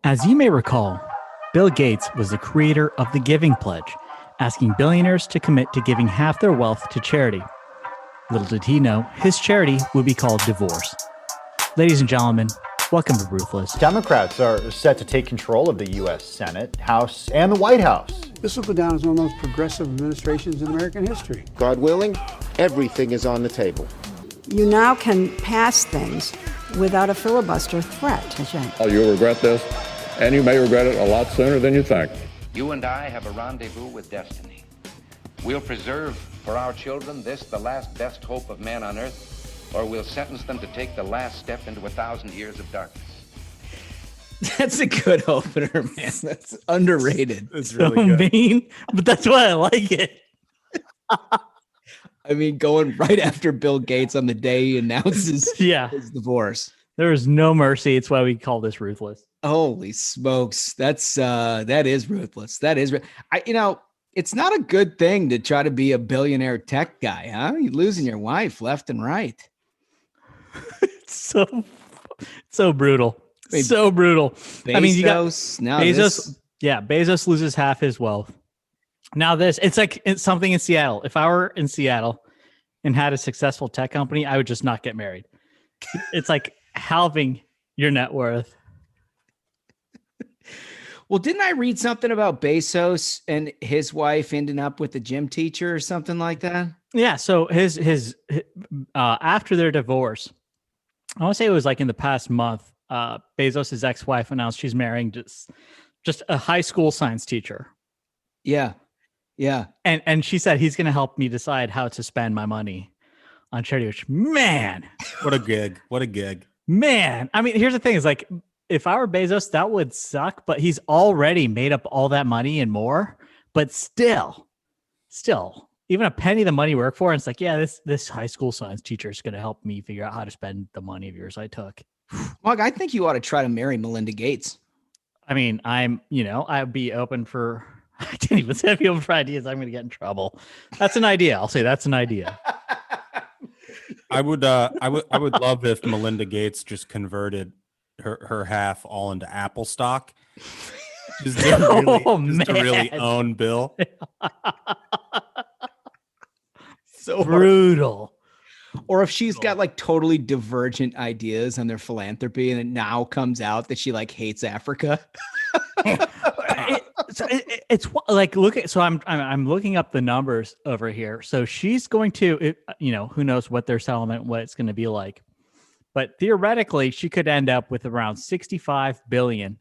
As you may recall, Bill Gates was the creator of the Giving Pledge, asking billionaires to commit to giving half their wealth to charity. Little did he know, his charity would be called divorce. Ladies and gentlemen, welcome to Ruthless. Democrats are set to take control of the U.S. Senate, House, and the White House. This will go down as one of the most progressive administrations in American history. God willing, everything is on the table. You now can pass things without a filibuster threat. That's right. Oh, you'll regret this, and you may regret it a lot sooner than you think. You and I have a rendezvous with destiny. We'll preserve for our children this, the last best hope of man on earth, or we'll sentence them to take the last step into 1,000 years of darkness. That's a good opener, man. That's underrated. It's really good. Mean, but that's why I like it. I mean, going right after Bill Gates on the day he announces his divorce. There is no mercy. It's why we call this Ruthless. Holy smokes. That is ruthless. That is, it's not a good thing to try to be a billionaire tech guy, huh? You're losing your wife left and right. It's so brutal. So brutal. Bezos, I mean, you got Bezos. Yeah, Bezos loses half his wealth. Now it's something in Seattle. If I were in Seattle and had a successful tech company, I would just not get married. It's like halving your net worth. Well, didn't I read something about Bezos and his wife ending up with a gym teacher or something like that? Yeah. So his after their divorce, I want to say it was like in the past month, Bezos' ex-wife announced she's marrying just a high school science teacher. Yeah. Yeah. And she said he's going to help me decide how to spend my money on charity, which, man. What a gig. What a gig. Man. I mean, here's the thing is like, if I were Bezos, that would suck, but he's already made up all that money and more, but still, even a penny of the money you work for. And it's like, yeah, this high school science teacher is going to help me figure out how to spend the money of yours I took. Mark, I think you ought to try to marry Melinda Gates. I mean, I'd be open for, I didn't even say I'd be open for ideas. I'm going to get in trouble. That's an idea. I'll say that's an idea. I would love if Melinda Gates just converted her half all into Apple stock. Just to really own Bill. So brutal. Or if she's got like totally divergent ideas on their philanthropy and it now comes out that she like hates Africa. It's like, I'm looking up the numbers over here. So she's going to, who knows what their settlement, what it's going to be like. But theoretically, she could end up with around 65 billion,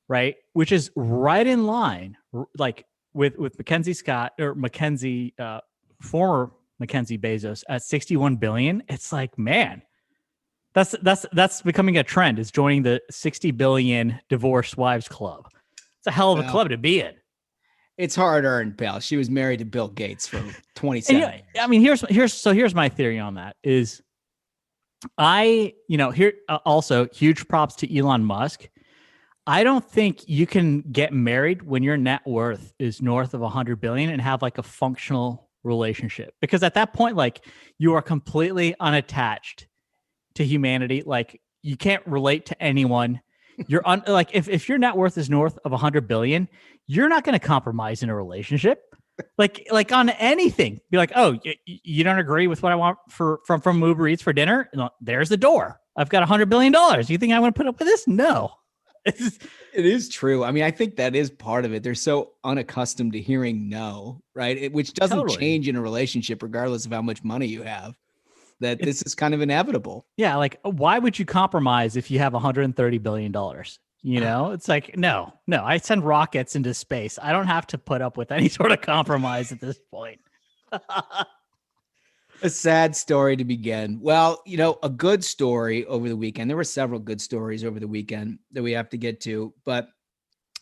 right? Which is right in line, like with Mackenzie Scott or former Mackenzie Bezos at 61 billion. It's like, man, that's becoming a trend, is joining the 60 billion divorced wives club. It's a hell of a club to be in. It's hard earned, pal. She was married to Bill Gates for 27 years. I mean, here's my theory on that is also huge props to Elon Musk. I don't think you can get married when your net worth is north of 100 billion and have like a functional relationship, because at that point, like, you are completely unattached to humanity. Like, you can't relate to anyone. You're like, if your net worth is north of 100 billion, you're not going to compromise in a relationship. Like on anything, be like, oh, you don't agree with what I want from Uber Eats for dinner? There's the door. I've got $100 billion. You think I want to put up with this? No. It is true. I mean, I think that is part of it. They're so unaccustomed to hearing no, right? Which doesn't change in a relationship, regardless of how much money you have, this is kind of inevitable. Yeah. Like, why would you compromise if you have $130 billion? It's like, no, I send rockets into space. I don't have to put up with any sort of compromise at this point. A sad story to begin. Well, a good story over the weekend. There were several good stories over the weekend that we have to get to, but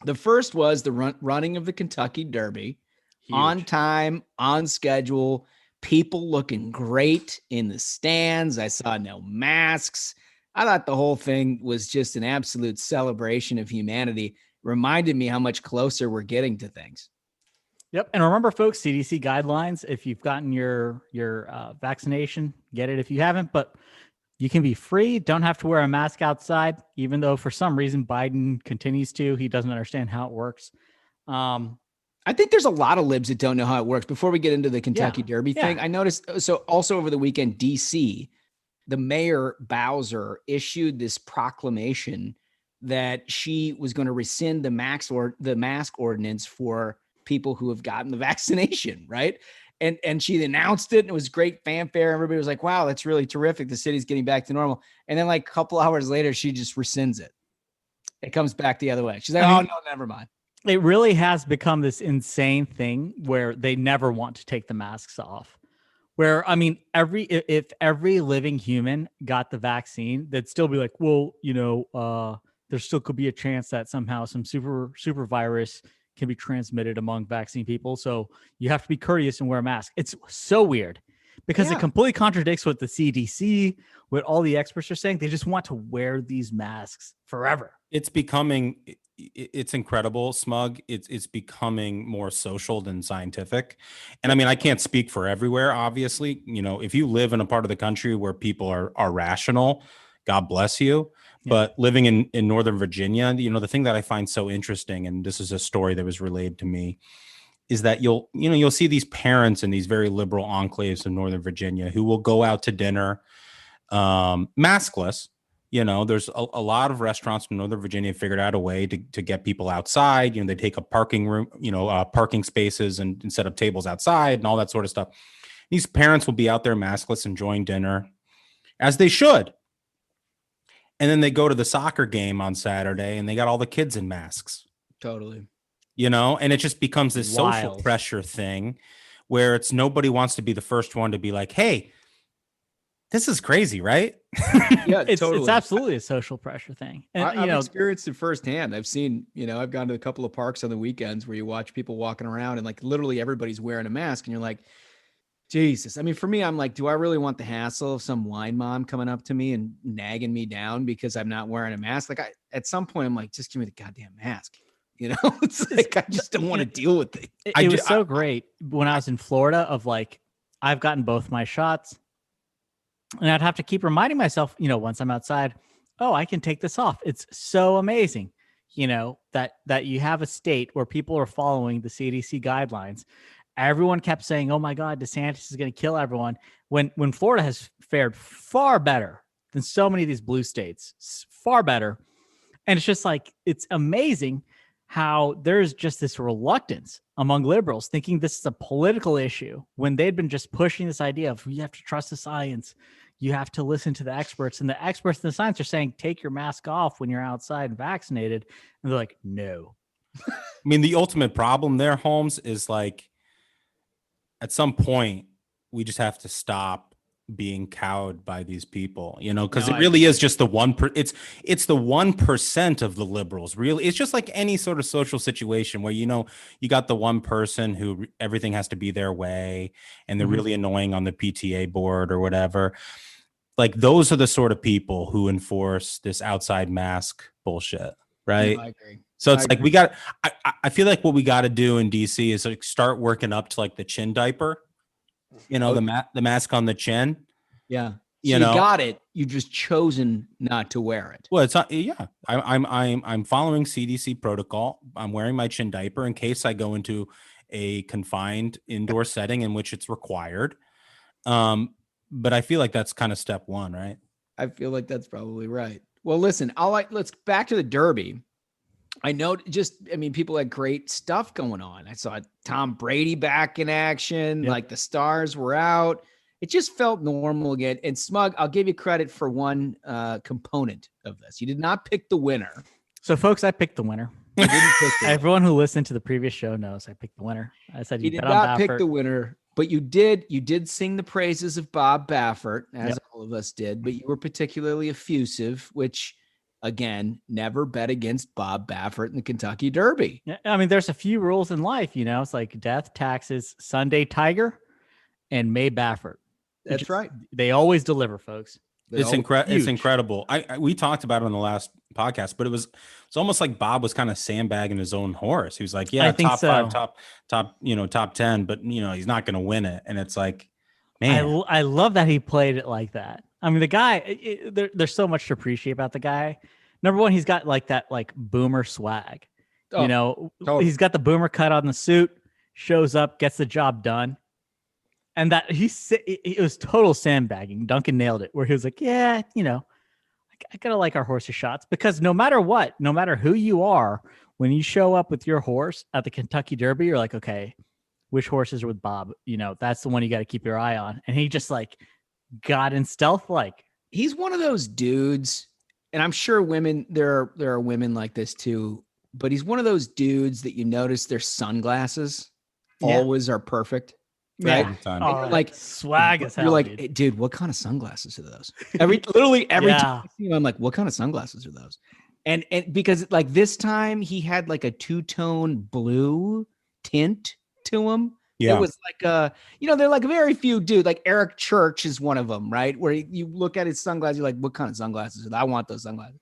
the first was the running of the Kentucky Derby. Huge. On time, on schedule, people looking great in the stands. I saw no masks. I thought the whole thing was just an absolute celebration of humanity. Reminded me how much closer we're getting to things. Yep. And remember, folks, CDC guidelines, if you've gotten your vaccination, get it if you haven't. But You can be free, don't have to wear a mask outside, even though for some reason Biden continues to. He doesn't understand how it works. I think there's a lot of libs that don't know how it works. Before we get into the Kentucky Derby thing, I noticed, so also over the weekend, DC, the mayor Bowser issued this proclamation that she was going to rescind the mask ordinance for people who have gotten the vaccination, right? And she announced it, and it was great fanfare. Everybody was like, wow, that's really terrific. The city's getting back to normal. And then like a couple hours later, she just rescinds it. It comes back the other way. She's like, oh, no, never mind. It really has become this insane thing where they never want to take the masks off. Where, I mean, if every living human got the vaccine, they'd still be like, well, there still could be a chance that somehow some super virus can be transmitted among vaccine people. So you have to be courteous and wear a mask. It's so weird because it completely contradicts what the CDC, what all the experts are saying. They just want to wear these masks forever. It's incredible, Smug. It's becoming more social than scientific. And I mean, I can't speak for everywhere, obviously. If you live in a part of the country where people are rational, God bless you. Yeah. But living in Northern Virginia, the thing that I find so interesting, and this is a story that was relayed to me, is that you'll see these parents in these very liberal enclaves in Northern Virginia who will go out to dinner maskless. There's a lot of restaurants in Northern Virginia figured out a way to get people outside. They take a parking room, parking spaces and set up tables outside and all that sort of stuff. These parents will be out there maskless enjoying dinner, as they should. And then they go to the soccer game on Saturday and they got all the kids in masks. Totally. And it just becomes this social pressure thing where it's nobody wants to be the first one to be like, hey, this is crazy, right? Yeah, it's absolutely a social pressure thing. And I've experienced it firsthand. I've seen, I've gone to a couple of parks on the weekends where you watch people walking around and like literally everybody's wearing a mask and you're like, Jesus. I mean, for me, I'm like, do I really want the hassle of some wine mom coming up to me and nagging me down because I'm not wearing a mask? Like at some point I'm like, just give me the goddamn mask. It's like, I just don't want to deal with it. It was so great when I was in Florida of like, I've gotten both my shots. And I'd have to keep reminding myself, once I'm outside, oh, I can take this off. It's so amazing, that you have a state where people are following the CDC guidelines. Everyone kept saying, oh my God, DeSantis is going to kill everyone. When Florida has fared far better than so many of these blue states, far better. And it's just like, it's amazing how there's just this reluctance among liberals thinking this is a political issue when they'd been just pushing this idea of you have to trust the science. You have to listen to the experts, and the experts in the science are saying, take your mask off when you're outside and vaccinated. And they're like, no. I mean, the ultimate problem there, Holmes, is like, at some point we just have to stop being cowed by these people, because it really is just the it's the 1% of the liberals. Really, it's just like any sort of social situation where, you got the one person who everything has to be their way and they're really annoying on the PTA board or whatever. Like those are the sort of people who enforce this outside mask bullshit. Right. No, I agree. So it's like, I feel like what we got to do in DC is like start working up to like the chin diaper. The mask on the chin. Yeah. You got it. You just chosen not to wear it. Well, it's not. Yeah, I'm following CDC protocol. I'm wearing my chin diaper in case I go into a confined indoor setting in which it's required. But I feel like that's kind of step one, right? I feel like that's probably right. Well, listen, let's back to the Derby. I know people had great stuff going on. I saw Tom Brady back in action. Yep. Like the stars were out. It just felt normal again. And Smug, I'll give you credit for one component of this. You did not pick the winner. So folks, I picked the winner. I didn't pick the Everyone who listened to the previous show knows I picked the winner. I said you did not pick the winner, but you did sing the praises of Bob Baffert, as all of us did, but you were particularly effusive, which again, never bet against Bob Baffert in the Kentucky Derby. I mean, there's a few rules in life, it's like death, taxes, Sunday Tiger, and May Baffert. That's right. They always deliver, folks. It's incredible. We talked about it on the last podcast, but it's almost like Bob was kind of sandbagging his own horse. He was like, yeah, top 5, top 10, but he's not going to win it. And it's like, man, I love that he played it like that. I mean, the guy, there's so much to appreciate about the guy. Number one, he's got like that like boomer swag. Oh, You know, totally. he's got the boomer cut on the suit, shows up, gets the job done. And that it was total sandbagging. Duncan nailed it, where he was like, yeah, you know, I gotta like our horse's shots, because no matter what, no matter who you are, when you show up with your horse at the Kentucky Derby, you're like, okay, which horse is with Bob? You know, that's the one you got to keep your eye on. And he just like got in stealth like. He's one of those dudes, and I'm sure women, there are women like this too, but he's one of those dudes that you notice their sunglasses always are perfect. Right? Oh, like swag as hell. You're like, dude. hey, dude, what kind of sunglasses are those? Literally every Yeah. time I see him, I'm like, what kind of sunglasses are those? And because like this time he had like a two-tone blue tint to him. Yeah. It was like they're like very few dude. Like Eric Church is one of them, right? Where you look at his sunglasses, you're like, what kind of sunglasses are those? I want those sunglasses.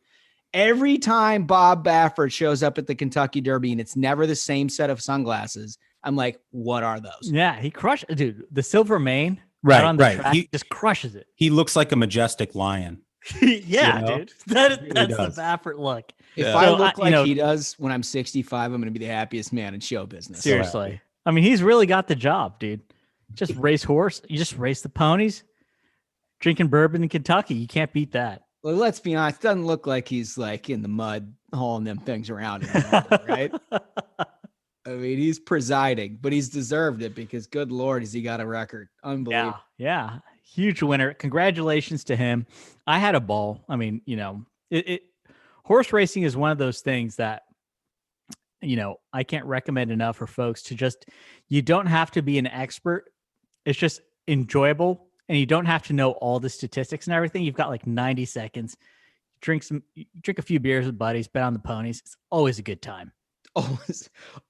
Every time Bob Baffert shows up at the Kentucky Derby and it's never the same set of sunglasses, I'm like, what are those? Yeah, he crushed it, dude. The silver mane, Right, on the right. track, He just crushes it. He looks like a majestic lion. Yeah, You know? dude. That's does. the Baffert look. If Yeah. I So, look like you know- he does when I'm 65, I'm going to be the happiest man in show business. Seriously. I mean, he's really got the job, dude. Just race horse. You just race the ponies, drinking bourbon in Kentucky. You can't beat that. Well, let's be honest. It doesn't look like he's like in the mud hauling them things around, right? I mean, he's presiding, but he's deserved it because good Lord, has he got a record. Unbelievable. Yeah. Huge winner. Congratulations to him. I had a ball. I mean, you know, horse racing is one of those things that, you know, I can't recommend enough for folks to just, you don't have to be an expert. It's just enjoyable, and you don't have to know all the statistics and everything. You've got like 90 seconds. Drink a few beers with buddies, bet on the ponies. It's always a good time.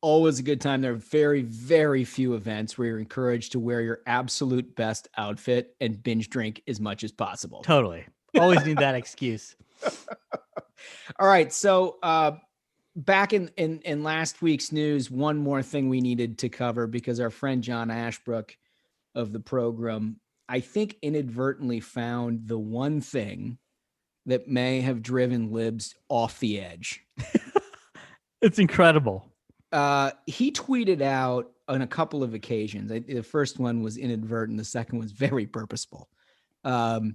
Always a good time. There are very, very few events where you're encouraged to wear your absolute best outfit and binge drink as much as possible. Totally. Always need that excuse. All right. So back in last week's news, one more thing we needed to cover because our friend John Ashbrook of the program, I think inadvertently found the one thing that may have driven libs off the edge. It's incredible. He tweeted out on a couple of occasions. The first one was inadvertent. The second was very purposeful. The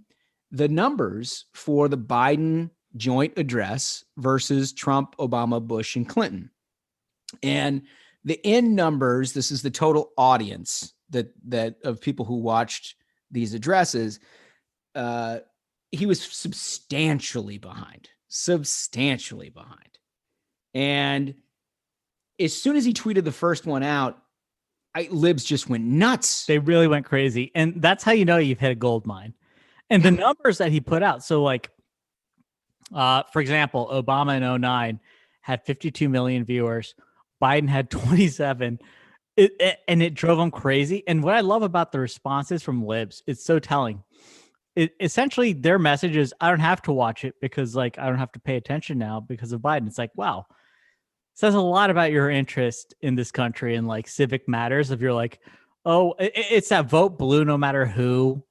numbers for the Biden joint address versus Trump, Obama, Bush, and Clinton. And the end numbers, this is the total audience that of people who watched these addresses. He was substantially behind. And as soon as he tweeted the first one out, libs just went nuts. They really went crazy. And that's how you know you've hit a gold mine. And the numbers that he put out. So like, for example, Obama in 2009 had 52 million viewers. Biden had 27. And it drove them crazy. And what I love about the responses from libs, it's so telling. Essentially, their message is, I don't have to watch it because like I don't have to pay attention now because of Biden. It's like, wow. Says a lot about your interest in this country and like civic matters. If you're like, oh, it's that vote blue no matter who,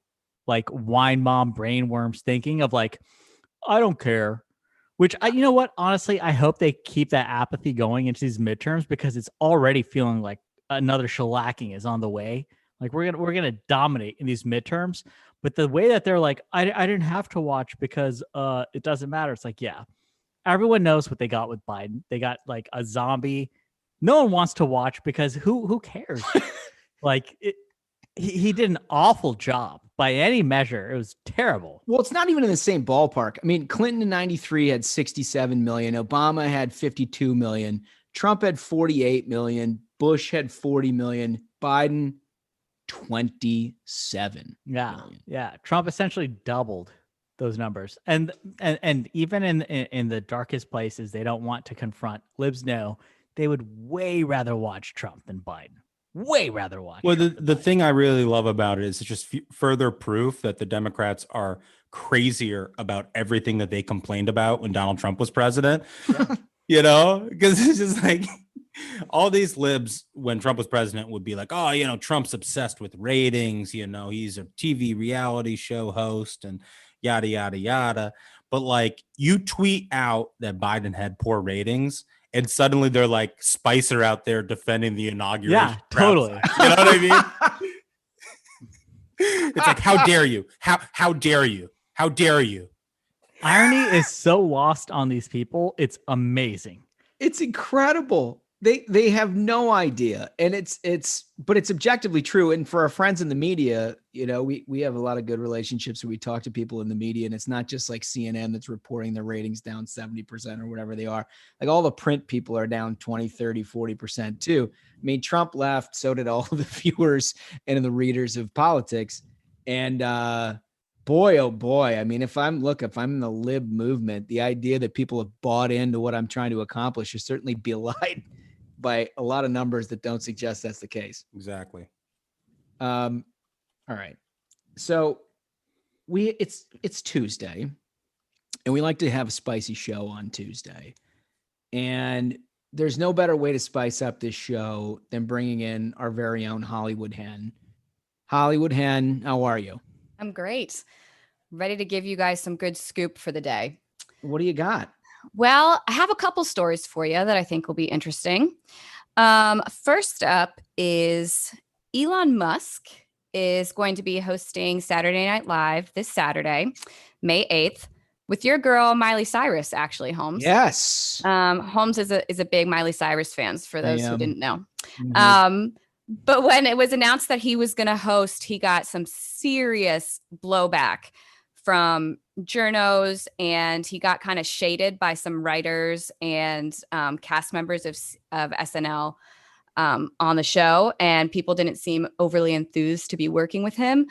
like wine mom brainworms thinking of like, I don't care. Which you know what? Honestly, I hope they keep that apathy going into these midterms because it's already feeling like another shellacking is on the way. Like we're gonna dominate in these midterms. But the way that they're like, I didn't have to watch because it doesn't matter. It's like, yeah. Everyone knows what they got with Biden. They got like a zombie. No one wants to watch because who cares? Like he did an awful job by any measure. It was terrible. Well, it's not even in the same ballpark. I mean, Clinton in 93 had 67 million. Obama had 52 million. Trump had 48 million. Bush had 40 million. Biden, 27 million. Yeah. Trump essentially doubled those numbers. And even in the darkest places, they don't want to confront. Libs know they would way rather watch Trump than Biden. Way rather watch. Well, the thing I really love about it is it's just further proof that the Democrats are crazier about everything that they complained about when Donald Trump was president. Yeah. You know, because it's just like all these libs when Trump was president would be like, oh, you know, Trump's obsessed with ratings. You know, he's a TV reality show host and, yada, yada, yada. But like you tweet out that Biden had poor ratings and suddenly they're like Spicer out there defending the inauguration. Yeah, totally. You know what I mean? It's like, how dare you? How dare you? How dare you? Irony is so lost on these people. It's amazing. It's incredible. They have no idea. And but it's objectively true. And for our friends in the media, you know, we have a lot of good relationships where we talk to people in the media, and it's not just like CNN that's reporting their ratings down 70% or whatever they are. Like all the print people are down 20, 30, 40% too. I mean, Trump left, so did all the viewers and the readers of politics. And boy, oh boy. I mean, if I'm in the lib movement, the idea that people have bought into what I'm trying to accomplish is certainly belied by a lot of numbers that don't suggest that's the case. Exactly. All right. So it's Tuesday, and we like to have a spicy show on Tuesday. And there's no better way to spice up this show than bringing in our very own Hollywood Henne. Hollywood Henne, how are you? I'm great. Ready to give you guys some good scoop for the day. What do you got? Well, I have a couple stories for you that I think will be interesting. First up is Elon Musk is going to be hosting Saturday Night Live this Saturday, May 8th, with your girl, Miley Cyrus, actually, Holmes. Yes. Holmes is a big Miley Cyrus fan, for those who didn't know. Mm-hmm. But when it was announced that he was going to host, he got some serious blowback from journos, and he got kind of shaded by some writers and cast members of SNL on the show, and people didn't seem overly enthused to be working with him.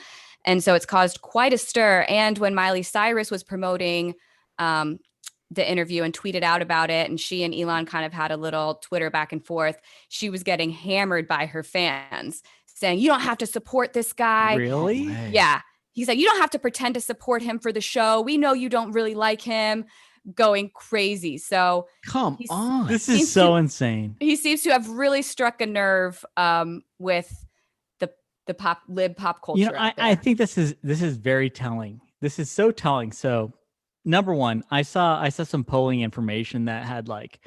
And so it's caused quite a stir. And when Miley Cyrus was promoting the interview and tweeted out about it, and she and Elon kind of had a little Twitter back and forth, she was getting hammered by her fans saying, "You don't have to support this guy." Really? Yeah. He said, "You don't have to pretend to support him for the show. We know you don't really like him." Going crazy. So come on. This is so insane. He seems to have really struck a nerve with the pop culture. You know, I think this is very telling. This is so telling. So number one, I saw some polling information that had like,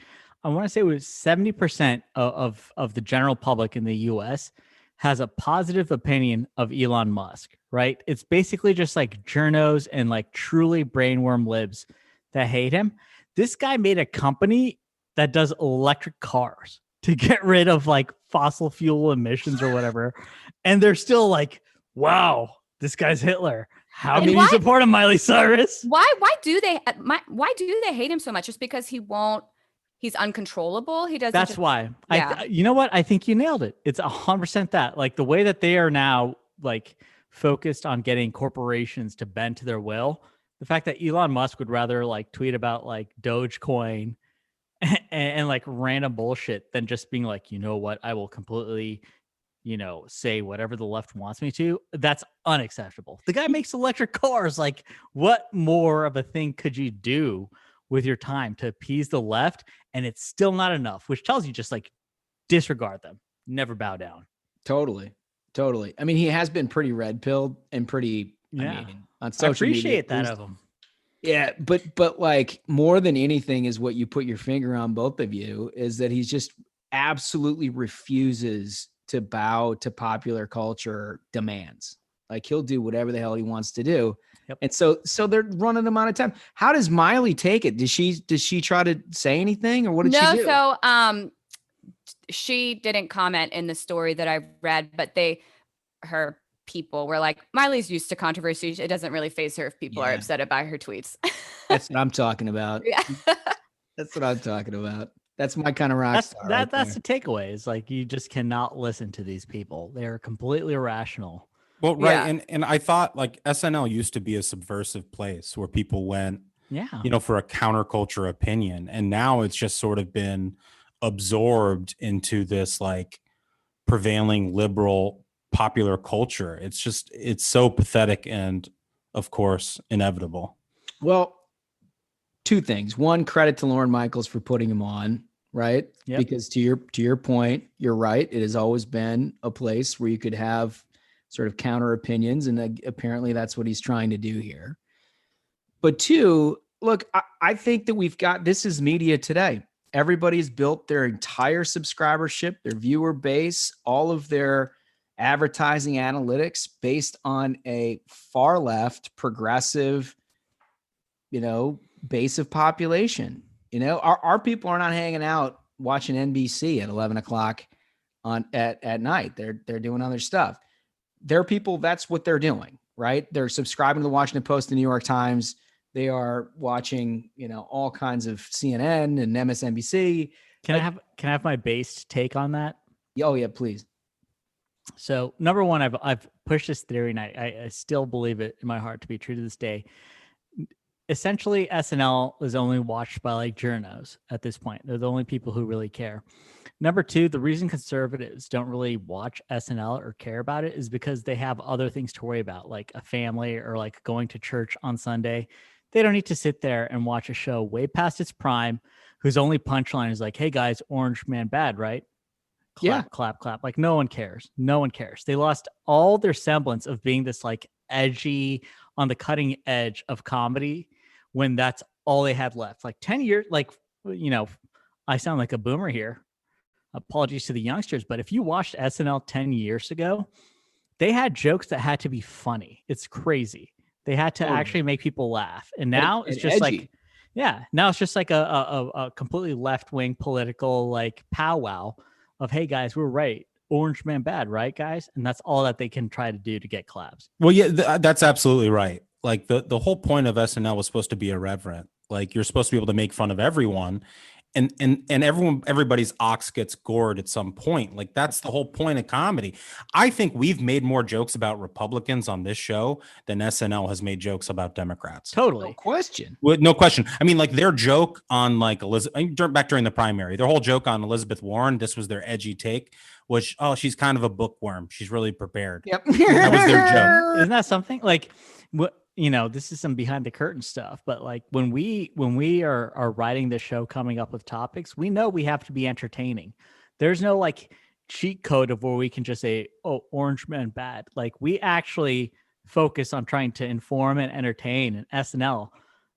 I want to say it was 70% of the general public in the US has a positive opinion of Elon Musk, right? It's basically just like journos and like truly brainworm libs that hate him. This guy made a company that does electric cars to get rid of like fossil fuel emissions or whatever. And they're still like, wow, this guy's Hitler. How can you support him, Miley Cyrus? Why do they hate him so much? Just because he's uncontrollable. He doesn't. That's why. Yeah. You know what? I think you nailed it. It's 100% that. Like the way that they are now like focused on getting corporations to bend to their will. The fact that Elon Musk would rather like tweet about like Dogecoin and like random bullshit than just being like, you know what, I will completely, say whatever the left wants me to. That's unacceptable. The guy makes electric cars. Like, what more of a thing could you do with your time to appease the left? And it's still not enough, which tells you just like disregard them, never bow down. Totally. I mean, he has been pretty red pilled and pretty. Yeah. I mean, on social media, I appreciate that of him. Yeah, but like more than anything is what you put your finger on, both of you, is that he's just absolutely refuses to bow to popular culture demands. Like he'll do whatever the hell he wants to do. Yep. And so they're running him out of time. How does Miley take it? Does she try to say anything, or what did she do? No, so she didn't comment in the story that I read, but her people were like, Miley's used to controversy. It doesn't really faze her if people are upset by her tweets. That's what I'm talking about. Yeah. That's what I'm talking about. That's my kind of rock star. That's the takeaway. Is like you just cannot listen to these people. They are completely irrational. Well, right. Yeah. And I thought like SNL used to be a subversive place where people went, for a counterculture opinion. And now it's just sort of been absorbed into this like prevailing liberal popular culture. It's so pathetic and of course inevitable. Well, two things. One, credit to Lorne Michaels for putting him on, right? Yep. Because to your point, you're right. It has always been a place where you could have sort of counter opinions, and apparently that's what he's trying to do here. But two, look, I think that this is media today. Everybody's built their entire subscribership, their viewer base, all of their advertising analytics based on a far left progressive, base of population. Our people are not hanging out watching NBC at 11 o'clock at night. They're doing other stuff. Their people, that's what they're doing, right? They're subscribing to the Washington Post, the New York Times. They are watching, all kinds of CNN and MSNBC. Can I have my based take on that? Oh yeah, please. So number one, I've pushed this theory, and I still believe it in my heart to be true to this day. Essentially, SNL is only watched by like journos at this point. They're the only people who really care. Number two, the reason conservatives don't really watch SNL or care about it is because they have other things to worry about, like a family or like going to church on Sunday. They don't need to sit there and watch a show way past its prime, whose only punchline is like, hey guys, Orange Man bad, right? Clap, clap, clap. Like no one cares. No one cares. They lost all their semblance of being this like edgy, on the cutting edge of comedy when that's all they had left. Like 10 years, like, I sound like a boomer here. Apologies to the youngsters, but if you watched SNL 10 years ago, they had jokes that had to be funny. It's crazy. They had to actually make people laugh. And now it's just edgy. Now it's just like a completely left-wing political like powwow of, hey guys, we're right. Orange Man bad, right guys? And that's all that they can try to do to get claps. Well, yeah, that's absolutely right. Like the whole point of SNL was supposed to be irreverent. Like you're supposed to be able to make fun of everyone. And everybody's ox gets gored at some point. Like that's the whole point of comedy. I think we've made more jokes about Republicans on this show than SNL has made jokes about Democrats. Totally. No question. No question. I mean, like their joke on like back during the primary, their whole joke on Elizabeth Warren, this was their edgy take, which, she's kind of a bookworm. She's really prepared. Yep. That was their joke. Isn't that something? Like what? This is some behind the curtain stuff, but like when we are writing the show, coming up with topics, we know we have to be entertaining. There's no like cheat code of where we can just say, oh, Orange Man bad. Like we actually focus on trying to inform and entertain. And SNL,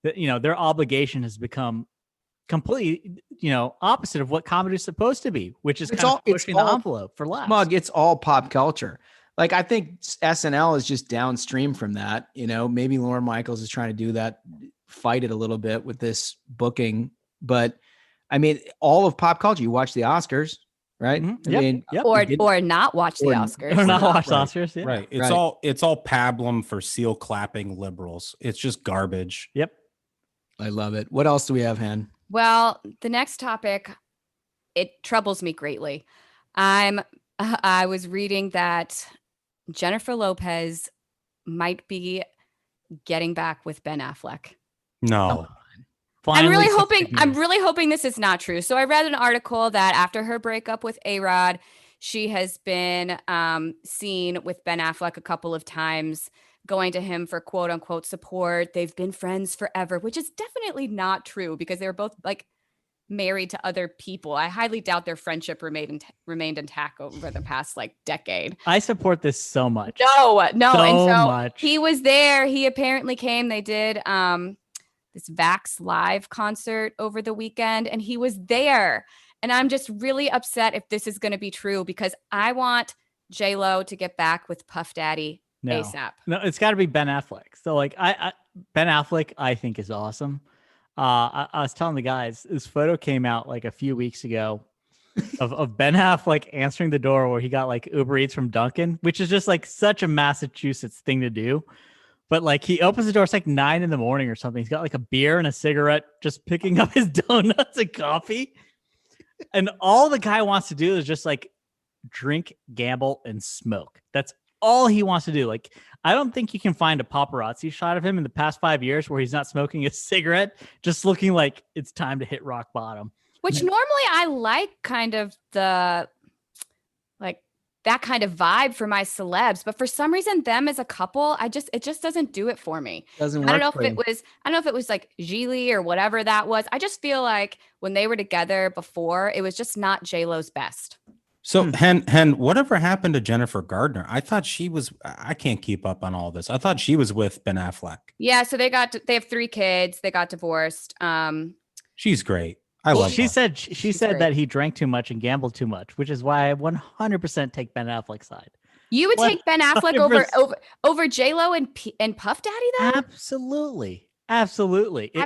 their obligation has become completely, opposite of what comedy is supposed to be, which is pushing the envelope for laughs. Smug, it's all pop culture. Like, I think SNL is just downstream from that. Maybe Lorne Michaels is trying to do that, fight it a little bit with this booking. But I mean, all of pop culture, you watch the Oscars, right? Mm-hmm. I mean, or not watch the Oscars. Or not watch the Oscars. Yeah. Right. It's all pablum for seal clapping liberals. It's just garbage. Yep. I love it. What else do we have, Han? Well, the next topic, it troubles me greatly. I was reading that Jennifer Lopez might be getting back with Ben Affleck. No. I'm really hoping this is not true. So I read an article that after her breakup with A-Rod, she has been seen with Ben Affleck a couple of times, going to him for quote unquote support. They've been friends forever, which is definitely not true because they were both like married to other people. I highly doubt their friendship remained intact over the past like decade. I support this so much. No. So and so much. He was there. He apparently came. They did this Vax Live concert over the weekend, and he was there. And I'm just really upset if this is going to be true because I want J-Lo to get back with Puff Daddy ASAP. No, it's got to be Ben Affleck. So like Ben Affleck, I think is awesome. I was telling the guys, this photo came out like a few weeks ago of Ben Affleck answering the door where he got like Uber Eats from Dunkin', which is just like such a Massachusetts thing to do. But like he opens the door, it's like 9 a.m. or something. He's got like a beer and a cigarette, just picking up his donuts and coffee. And all the guy wants to do is just like drink, gamble, and smoke. That's all he wants to do. Like, I don't think you can find a paparazzi shot of him in the past 5 years where he's not smoking a cigarette, just looking like it's time to hit rock bottom. Which normally I like kind of the, like that kind of vibe for my celebs, but for some reason them as a couple, it just doesn't do it for me. Doesn't work. I don't know if it was like Gigli or whatever that was. I just feel like when they were together before, it was just not J-Lo's best. So, Hen, whatever happened to Jennifer Gardner? I thought she was. I can't keep up on all this. I thought she was with Ben Affleck. Yeah, so they have 3 kids. They got divorced. She's great. I love. She her. said she said great. that he drank too much and gambled too much, which is why I 100% take Ben Affleck's side. You would take Ben Affleck 100%. over J-Lo and Puff Daddy though? Absolutely. I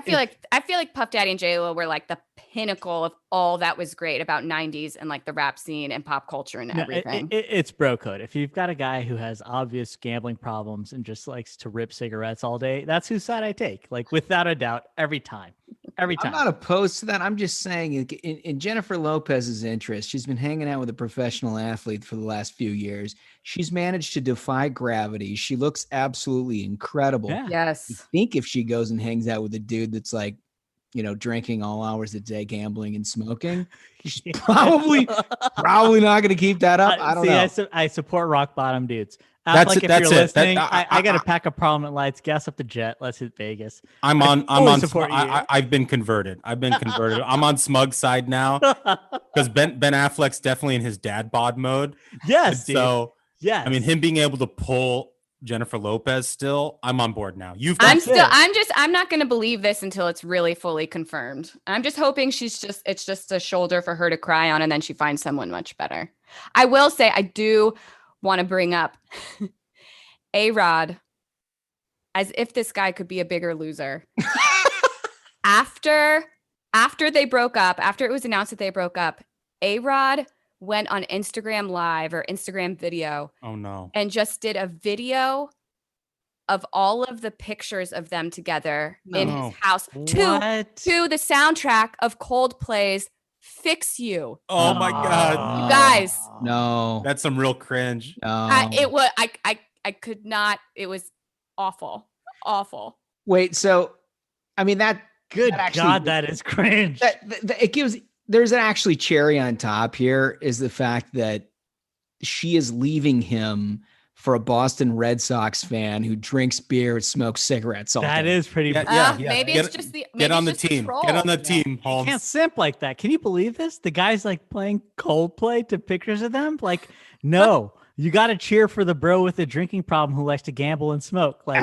feel like Puff Daddy and J-Lo were like the pinnacle of all that was great about 90s and like the rap scene and pop culture and everything. It's bro code. If you've got a guy who has obvious gambling problems and just likes to rip cigarettes all day, that's whose side I take. Like without a doubt, every time. I'm not opposed to that. I'm just saying in Jennifer Lopez's interest, she's been hanging out with a professional athlete for the last few years. She's managed to defy gravity. She looks absolutely incredible. Yeah. Yes. I think if she goes and hangs out with a dude that's like, drinking all hours of the day, gambling and smoking, she's probably not going to keep that up. I don't know. I support rock bottom dudes. That's like it. if That's you're it. listening, I got a pack of prominent lights. Gas up the jet. Let's hit Vegas. I'm on. Support you. I've been converted. I'm on Smug's side now because Ben Affleck's definitely in his dad bod mode. Yes. Dude. So yes. I mean, him being able to pull Jennifer Lopez still, I'm on board now. I'm not going to believe this until it's really fully confirmed. I'm just hoping it's just a shoulder for her to cry on and then she finds someone much better. I will say I do want to bring up A-Rod as if this guy could be a bigger loser. After they broke up, after it was announced that they broke up, A-Rod went on Instagram Live or Instagram video. Oh no. And just did a video of all of the pictures of them together in his house to the soundtrack of Coldplay's Fix You. Oh my God. You guys. No. That's some real cringe. I could not. It was awful. Awful. Wait, so I mean that that is cringe. It gives there's an actually cherry on top here is the fact that she is leaving him for a Boston Red Sox fan who drinks beer and smokes cigarettes all day. That is pretty. Maybe it's just the get on the team. Get on the team, Holmes. You can't simp like that. Can you believe this? The guy's like playing Coldplay to pictures of them. Like, no, you got to cheer for the bro with a drinking problem who likes to gamble and smoke. Like,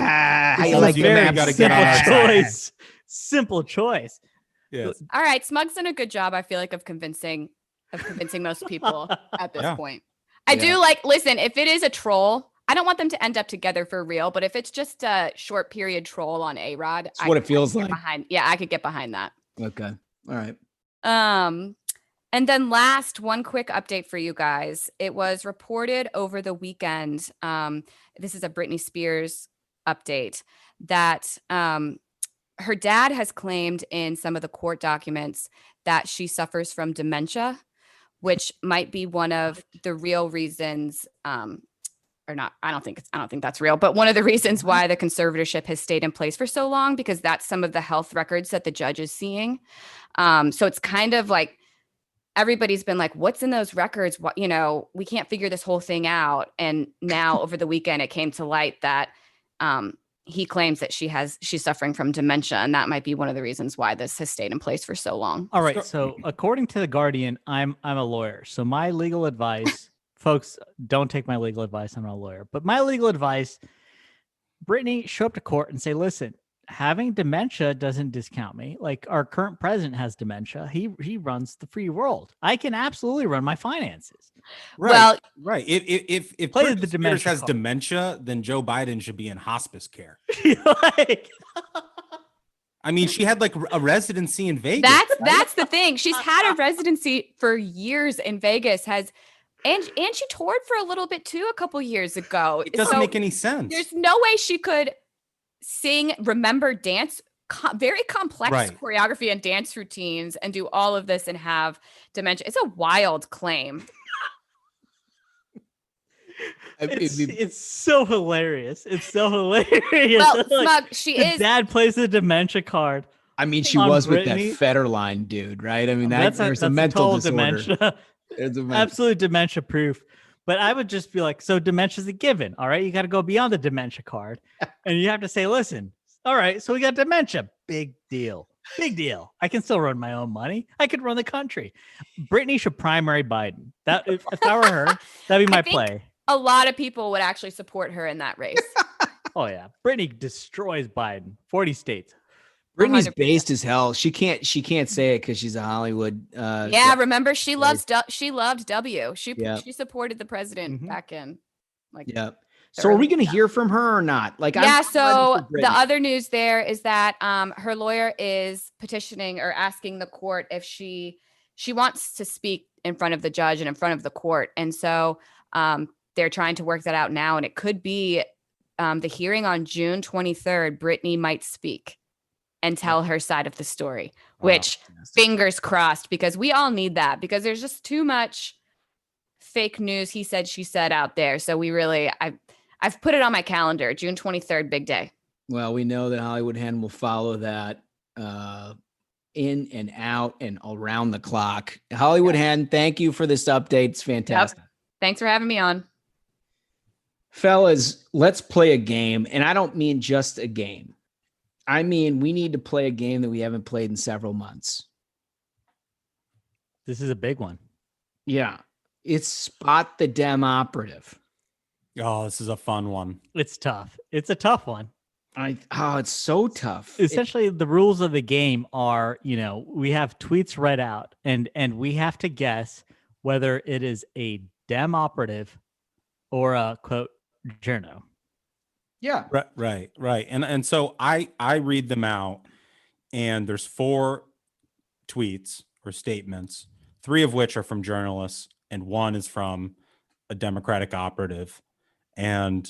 you got to get on our choice. Simple choice. Yes. All right, Smug's done a good job. I feel like of convincing most people at this point. I do listen, if it is a troll, I don't want them to end up together for real, but if it's just a short period troll on A-Rod, that's what it feels like. I could get behind that. Okay. All right. And then last, one quick update for you guys. It was reported over the weekend. This is a Britney Spears update that her dad has claimed in some of the court documents that she suffers from dementia, which might be one of the real reasons, or not. I don't think that's real, but one of the reasons why the conservatorship has stayed in place for so long, because that's some of the health records that the judge is seeing. So it's kind of like everybody's been like, what's in those records? What, we can't figure this whole thing out. And now over the weekend, it came to light that he claims that she's suffering from dementia, and that might be one of the reasons why this has stayed in place for so long. All right. So according to The Guardian, I'm a lawyer. So my legal advice, folks, don't take my legal advice. I'm not a lawyer, but my legal advice, Brittany, show up to court and say, listen, having dementia doesn't discount me. Like our current president has dementia. He runs the free world. I can absolutely run my finances. Right. Well, right. If Britney Spears has dementia, then Joe Biden should be in hospice care. I mean, she had like a residency in Vegas. That's the thing. She's had a residency for years in Vegas. And she toured for a little bit too a couple years ago. It doesn't make any sense. There's no way she could sing, remember, dance, very complex choreography and dance routines, and do all of this and have dementia. It's a wild claim. It's so hilarious. It's so hilarious. Well, Smug, Dad plays the dementia card. I mean, she was with that Federline dude, right? I mean, there's a mental disorder. Dementia. Absolutely dementia proof. But I would just be like, so dementia's a given. All right. You got to go beyond the dementia card. And you have to say, listen, all right, so we got dementia. Big deal. Big deal. I can still run my own money. I could run the country. Brittany should primary Biden. That if I were her, that'd be my play. A lot of people would actually support her in that race. Oh yeah, Brittany destroys Biden. 40 states. Brittany's 100%. based as hell. She can't say it because she's a Hollywood. Yeah, remember she loved W. She supported the president back in Yeah. So are we going to hear from her or not? Like, yeah. So the other news there is that her lawyer is petitioning or asking the court if she wants to speak in front of the judge and in front of the court, and so they're trying to work that out now. And it could be the hearing on June 23rd. Brittany might speak and tell her side of the story, which fingers crossed, because we all need that, because there's just too much fake news. He said, she said out there. So I've put it on my calendar, June 23rd, big day. Well, we know that Hollywood Henne will follow that in and out and around the clock. Hollywood Henne, thank you for this update. It's fantastic. Yep. Thanks for having me on. Fellas, let's play a game. And I don't mean just a game. I mean, we need to play a game that we haven't played in several months. This is a big one. Yeah. It's Spot the Dem Operative. Oh, this is a fun one. It's tough. It's a tough one. It's so tough. Essentially, the rules of the game are, we have tweets read out and we have to guess whether it is a Dem operative or a quote journo. Yeah. Right. And so I read them out, and there's 4 tweets or statements, 3 of which are from journalists, and 1 is from a Democratic operative. And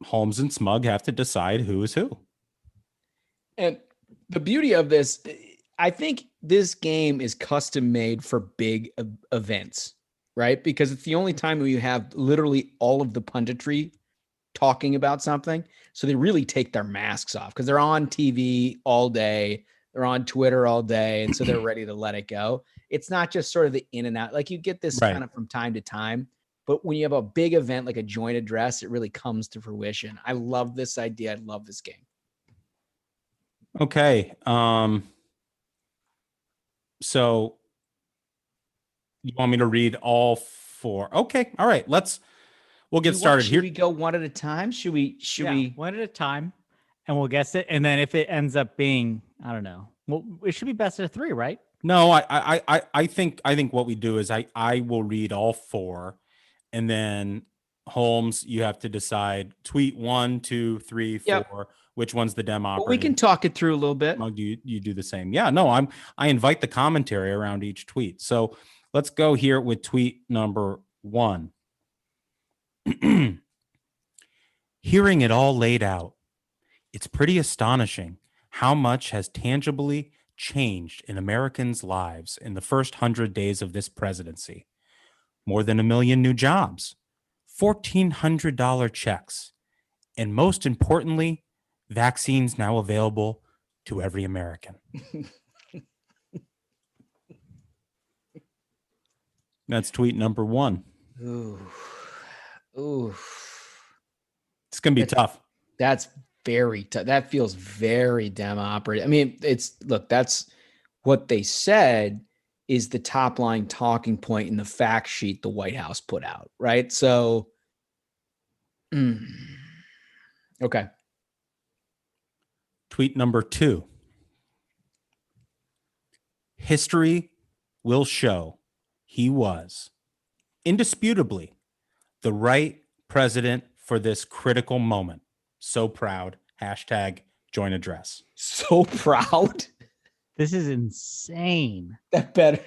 Holmes and Smug have to decide who is who. And the beauty of this, I think this game is custom made for big events, right? Because it's the only time we have literally all of the punditry talking about something. So they really take their masks off because they're on TV all day. They're on Twitter all day. And so they're ready to let it go. It's not just sort of the in and out. Like you get this kind of from time to time. But when you have a big event like a joint address, it really comes to fruition. I love this idea. I love this game. Okay. So you want me to read all 4? Okay. All right. We'll get started here. Should we go one at a time? Should we one at a time, and we'll guess it. And then if it ends up being, I don't know, well, it should be best of 3, right? No, I think what we do is I will read all 4, and then Holmes, you have to decide tweet 1, 2, 3, 4. Yep. Which one's the Dem operative? We can talk it through a little bit. You do the same. Yeah, no, I invite the commentary around each tweet. So let's go here with tweet number 1. Hearing it all laid out, it's pretty astonishing how much has tangibly changed in Americans' lives in the first 100 days of this presidency. More than 1 million new jobs, $1,400 checks, and most importantly, vaccines now available to every American. That's tweet number 1. Ooh. It's going to be tough. That's very tough. That feels very Dem operative. I mean, that's what they said is the top line talking point in the fact sheet the White House put out, right? So, okay. Tweet number 2. History will show he was indisputably the right president for this critical moment. So proud. #joint address. So proud. This is insane. That better.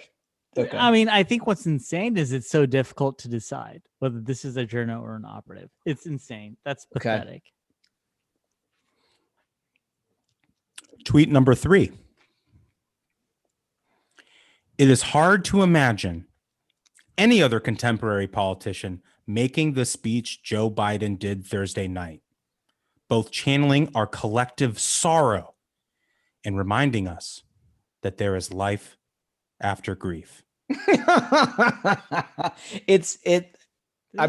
Okay. I mean, I think what's insane is it's so difficult to decide whether this is a journo or an operative. It's insane. That's pathetic. Okay. Tweet number 3. It is hard to imagine any other contemporary politician making the speech Joe Biden did Thursday night, both channeling our collective sorrow and reminding us that there is life after grief. I'm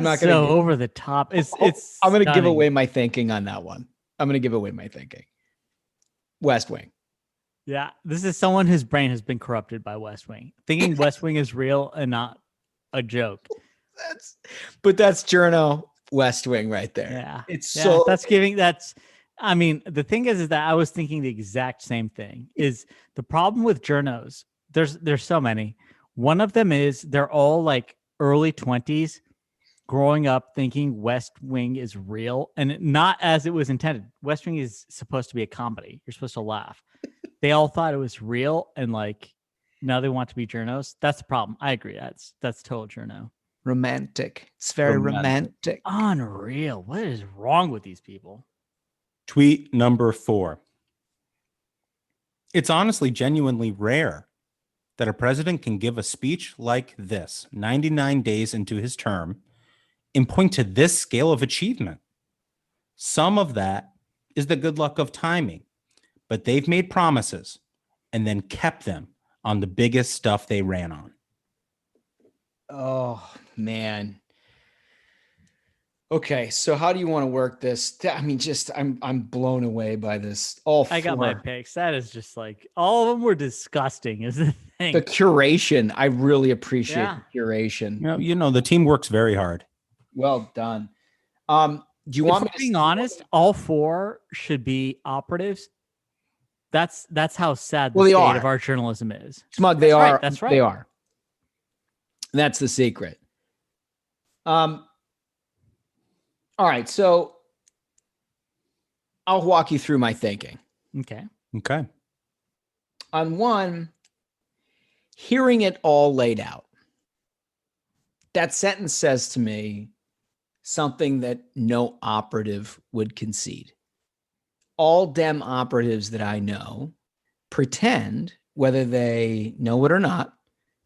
not going to so over the top. I'm going to give away my thinking on that one. I'm going to give away my thinking. West Wing. Yeah, this is someone whose brain has been corrupted by West Wing, thinking West Wing is real and not a joke. That's Journo West Wing right there. Yeah, It's yeah, so that's. I mean, the thing is that I was thinking the exact same thing. Is the problem with journos? There's so many. One of them is they're all like early 20s, growing up thinking West Wing is real and not as it was intended. West Wing is supposed to be a comedy. You're supposed to laugh. They all thought it was real, and like now they want to be journos. That's the problem. I agree. That's total journo. romantic. It's very romantic. Unreal. What is wrong with these people? Tweet number 4. It's honestly genuinely rare that a president can give a speech like this 99 days into his term and point to this scale of achievement. Some of that is the good luck of timing, but they've made promises and then kept them on the biggest stuff they ran on. Oh, man. Okay, so how do you want to work this? I mean, just I'm blown away by this. All I got my picks. That is just like all of them were disgusting. Is the thing. The curation. I really appreciate the curation. You know, the team works very hard. Well done. Do you want me to being honest? All 4 should be operatives. That's how sad the state of our journalism is. Smug, they are. That's right. They are. That's the secret. All right, so I'll walk you through my thinking. Okay. On one, hearing it all laid out. That sentence says to me something that no operative would concede. All Dem operatives that I know pretend, whether they know it or not,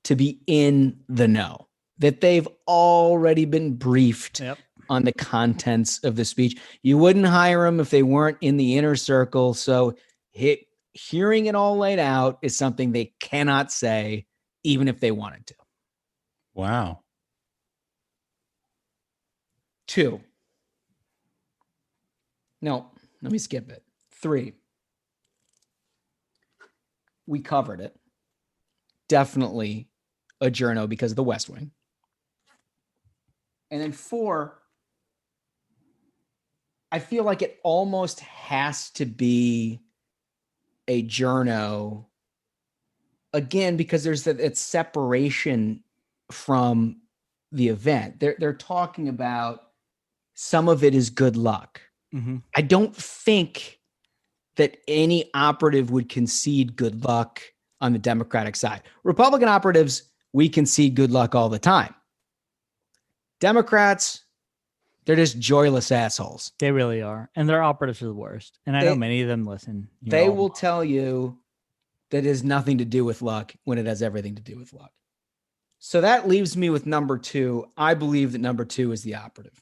to be in the know, that they've already been briefed on the contents of the speech. You wouldn't hire them if they weren't in the inner circle. So hearing it all laid out is something they cannot say, even if they wanted to. Wow. 2. No, let me skip it. 3. We covered it. Definitely a journo because of the West Wing. And then 4, I feel like it almost has to be a journo again, because there's that separation from the event. They're talking about some of it is good luck. Mm-hmm. I don't think that any operative would concede good luck on the Democratic side. Republican operatives, we concede good luck all the time. Democrats, they're just joyless assholes. They really are. And their operatives are the worst. And I know many of them listen. They will tell you that it has nothing to do with luck when it has everything to do with luck. So that leaves me with number 2. I believe that number 2 is the operative.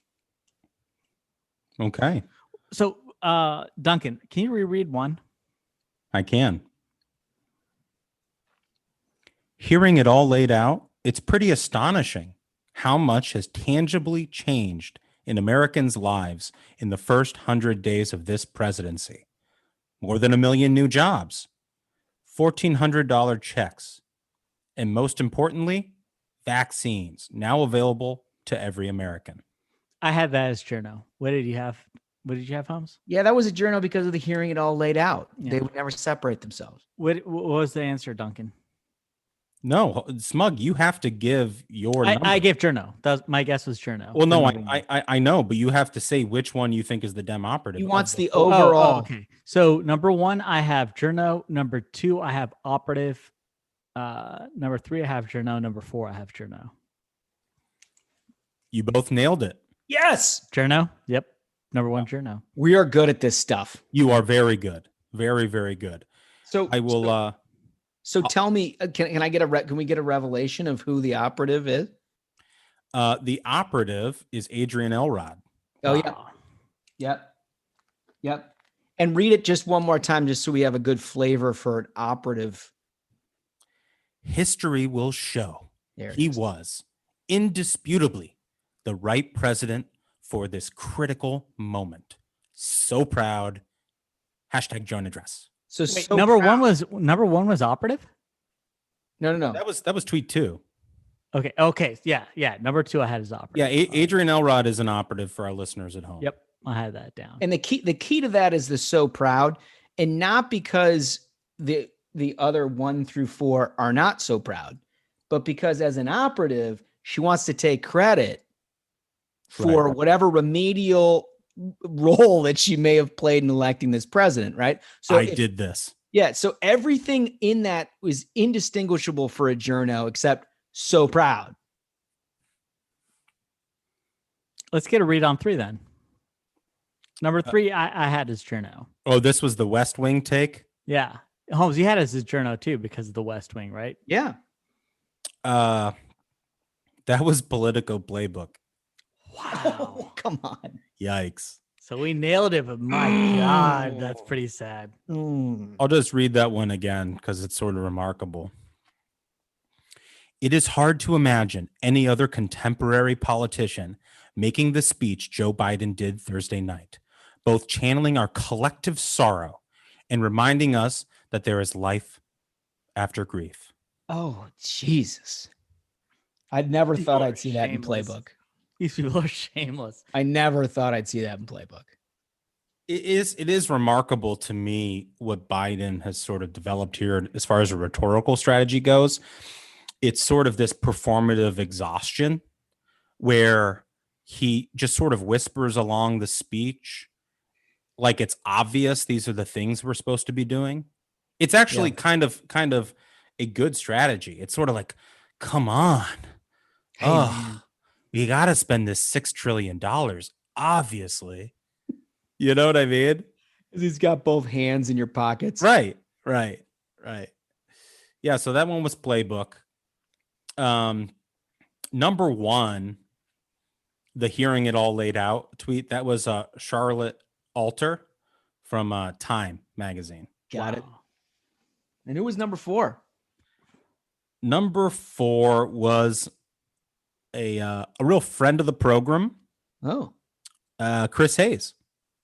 Okay. So, Duncan, can you reread 1? I can. Hearing it all laid out, it's pretty astonishing how much has tangibly changed in Americans' lives in the first 100 days of this presidency. More than 1 million new jobs, $1,400 checks, and most importantly, vaccines now available to every American. I had that as journo. What did you have? What did you have, Holmes? Yeah, that was a journo because of the hearing it all laid out. Yeah. They would never separate themselves. What was the answer, Duncan? No, Smug, you have to give your number. I gave journo. My guess was journo. Well, no, I know, but you have to say which one you think is the Dem operative. He wants the overall. Okay. So number 1, I have journo. Number 2, I have operative. Number 3, I have journo. Number 4, I have journo. You both nailed it. Yes. Journo. Yep. Number 1, journo. We are good at this stuff. You are very good. Very, very good. So I will. So tell me, can I get can we get a revelation of who the operative is? The operative is Adrian Elrod. Oh, yeah. Yep. And read it just one more time, just so we have a good flavor for an operative. History will show he was indisputably the right president for this critical moment. So proud. #join address. So, Wait, so number proud. one was operative. No. That was tweet 2. Okay, yeah. Number 2 I had as Yeah, operative. Adrian Elrod is an operative for our listeners at home. Yep, I had that down. And the key to that is the so proud, and not because the other 1 through 4 are not so proud, but because as an operative, she wants to take credit for whatever remedial role that she may have played in electing this president, right? So I did this. Yeah, so everything in that was indistinguishable for a journo except so proud. Let's get a read on 3 then. Number 3 I had as journo. Oh, this was the West Wing take? Yeah. Holmes, you had as his journo too because of the West Wing, right? Yeah. That was Politico Playbook. Wow. Come on. Yikes. So we nailed it, but my God, that's pretty sad. I'll just read that one again because it's sort of remarkable. It is hard to imagine any other contemporary politician making the speech Joe Biden did Thursday night, both channeling our collective sorrow and reminding us that there is life after grief. Oh, Jesus. I'd never thought I'd see that in Playbook. These people are shameless. I never thought I'd see that in Playbook. It is remarkable to me what Biden has sort of developed here as far as a rhetorical strategy goes. It's sort of this performative exhaustion where he just sort of whispers along the speech like it's obvious these are the things we're supposed to be doing. It's actually kind of a good strategy. It's sort of like, come on. Hey, we got to spend this $6 trillion, obviously. You know what I mean? He's got both hands in your pockets. Right. Yeah, so that one was Playbook. Number 1, the hearing it all laid out tweet, that was Charlotte Alter from Time magazine. Got it. And who was number 4? Number 4 was a real friend of the program. Oh. Chris Hayes.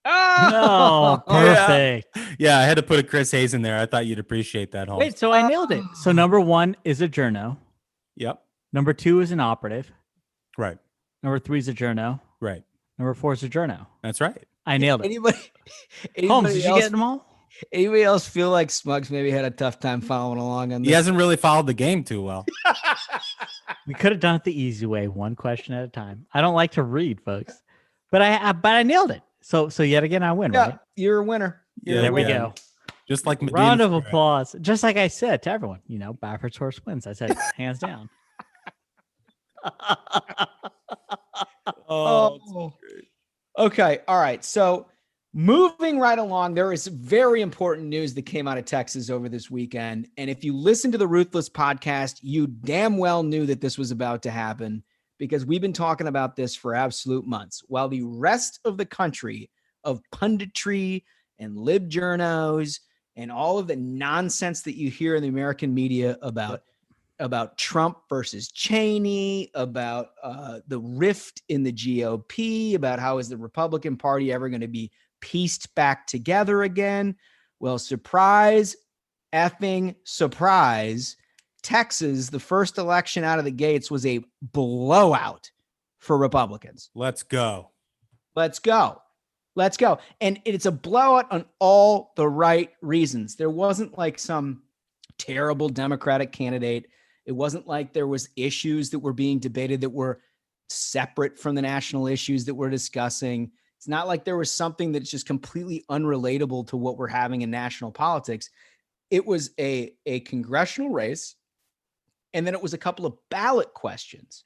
Oh, perfect. Yeah, I had to put a Chris Hayes in there. I thought you'd appreciate that, Holmes. Wait, so I nailed it. So number 1 is a journo. Yep. Number 2 is an operative. Right. Number 3 is a journo. Right. Number 4 is a journo. That's right. I nailed it. Anybody Holmes, did you else, get them all? Anybody else feel like Smugs maybe had a tough time following along on this? He hasn't really followed the game too well. We could have done it the easy way, one question at a time. I don't like to read, folks, but I nailed it. So yet again, I win, right? You're a winner. There we go. Just like Medina round of Square. applause. Just like I said to everyone, Baffert's horse wins. I said hands down. Oh. Okay. All right. So moving right along, there is very important news that came out of Texas over this weekend. And if you listen to the Ruthless podcast, you damn well knew that this was about to happen because we've been talking about this for absolute months. While the rest of the country of punditry and lib journos and all of the nonsense that you hear in the American media about Trump versus Cheney, about the rift in the GOP, about how is the Republican Party ever going to be pieced back together again? Well, surprise, effing surprise. Texas, the first election out of the gates was a blowout for Republicans. Let's go. And it's a blowout on all the right reasons. There wasn't like some terrible Democratic candidate. It wasn't like there was issues that were being debated that were separate from the national issues that we're discussing. It's not like there was something that's just completely unrelatable to what we're having in national politics. It was a congressional race, and then it was a couple of ballot questions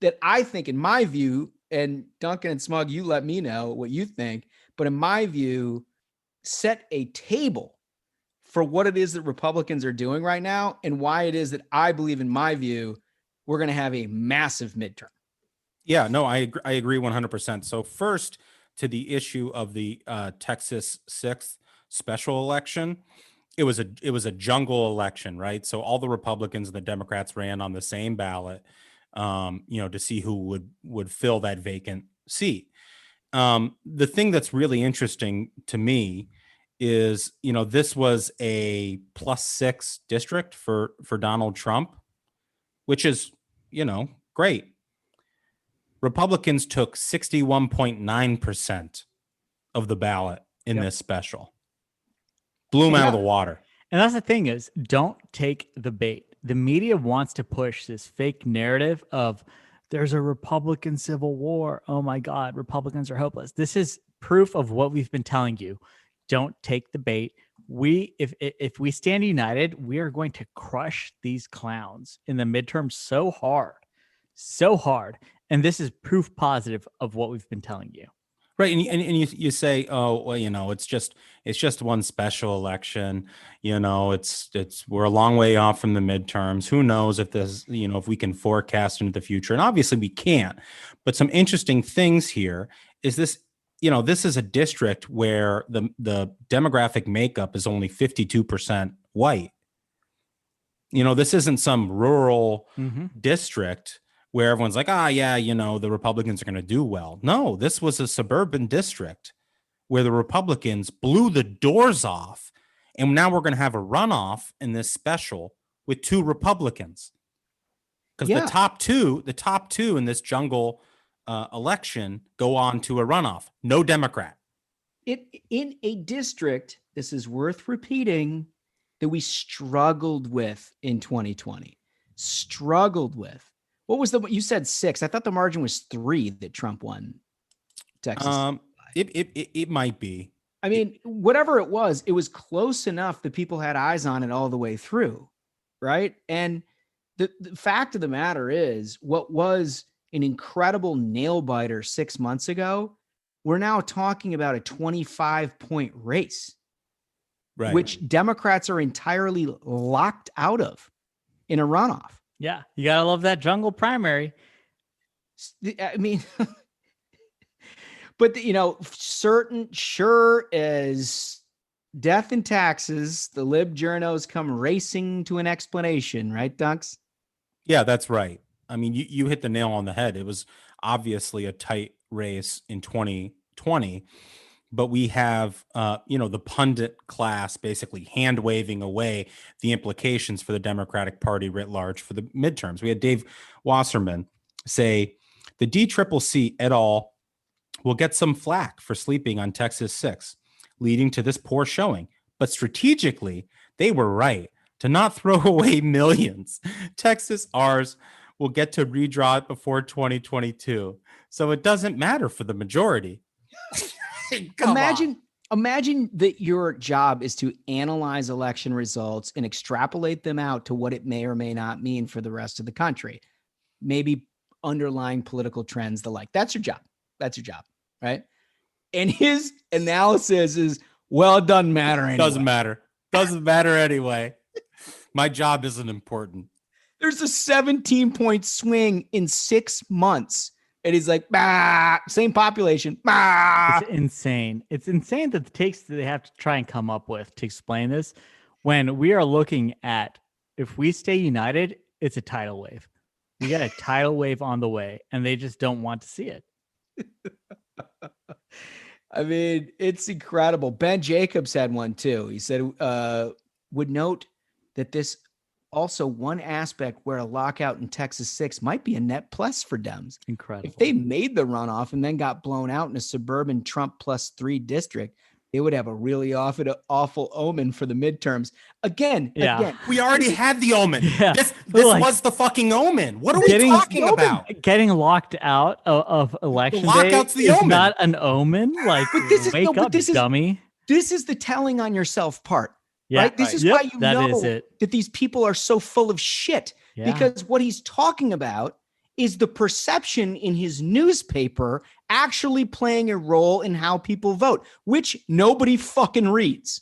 that I think, in my view, and Duncan and Smug, you let me know what you think, but in my view, set a table for what it is that Republicans are doing right now and why it is that I believe, in my view, we're going to have a massive midterm. Yeah, no, I agree 100%. So first, to the issue of the Texas 6th special election, it was a jungle election, right? So all the Republicans and the Democrats ran on the same ballot, to see who would fill that vacant seat. The thing that's really interesting to me is, this was a +6 district for Donald Trump, which is, great. Republicans took 61.9% of the ballot in this special. Blew them out of the water. And that's the thing is, don't take the bait. The media wants to push this fake narrative of there's a Republican civil war. Oh my God, Republicans are hopeless. This is proof of what we've been telling you. Don't take the bait. If we stand united, we are going to crush these clowns in the midterm so hard. And this is proof positive of what we've been telling you. Right. And you say, oh, well, it's just one special election. We're a long way off from the midterms. Who knows if this, if we can forecast into the future, and obviously we can't, but some interesting things here is this, this is a district where the demographic makeup is only 52% white. This isn't some rural district where everyone's like, the Republicans are going to do well. No, this was a suburban district where the Republicans blew the doors off. And now we're going to have a runoff in this special with 2 Republicans. Because the top two in this jungle election go on to a runoff. No Democrat. In a district, this is worth repeating, that we struggled with in 2020. Struggled with. What was you said 6? I thought the margin was 3 that Trump won Texas. It might be. I mean, whatever it was close enough that people had eyes on it all the way through, right? And the fact of the matter is, what was an incredible nail biter 6 months ago, we're now talking about a 25-point race, right, which Democrats are entirely locked out of in a runoff. Yeah, you gotta love that jungle primary. I mean, but sure as death and taxes, the lib journos come racing to an explanation, right, Dunks? Yeah, that's right. I mean, you hit the nail on the head. It was obviously a tight race in 2020, but we have, the pundit class basically hand waving away the implications for the Democratic Party writ large for the midterms. We had Dave Wasserman say the DCCC et al. Will get some flack for sleeping on Texas 6, leading to this poor showing. But strategically, they were right to not throw away millions. Texas R's will get to redraw it before 2022. So it doesn't matter for the majority. Imagine that your job is to analyze election results and extrapolate them out to what it may or may not mean for the rest of the country. Maybe underlying political trends, the like. That's your job. Right? And his analysis is, well, it doesn't matter anyway. Doesn't matter anyway. My job isn't important. There's a 17-point swing in 6 months. And he's like, bah, same population. Bah. It's insane. It's insane that the takes that they have to try and come up with to explain this, when we are looking at, if we stay united, it's a tidal wave. We got a tidal wave on the way, and they just don't want to see it. I mean, it's incredible. Ben Jacobs had one too. He said, would note that this also one aspect where a lockout in Texas 6 might be a net plus for Dems. Incredible. If they made the runoff and then got blown out in a suburban Trump +3 district, it would have a really awful omen for the midterms. Again, we already had the omen. Yeah. This was the fucking omen. What are we talking about? Getting locked out of election lockout's day is not an omen. Like, wake up, dummy. This is the telling on yourself part. Yeah, right? This is why you know that these people are so full of shit. Yeah. Because what he's talking about is the perception in his newspaper actually playing a role in how people vote, which nobody fucking reads,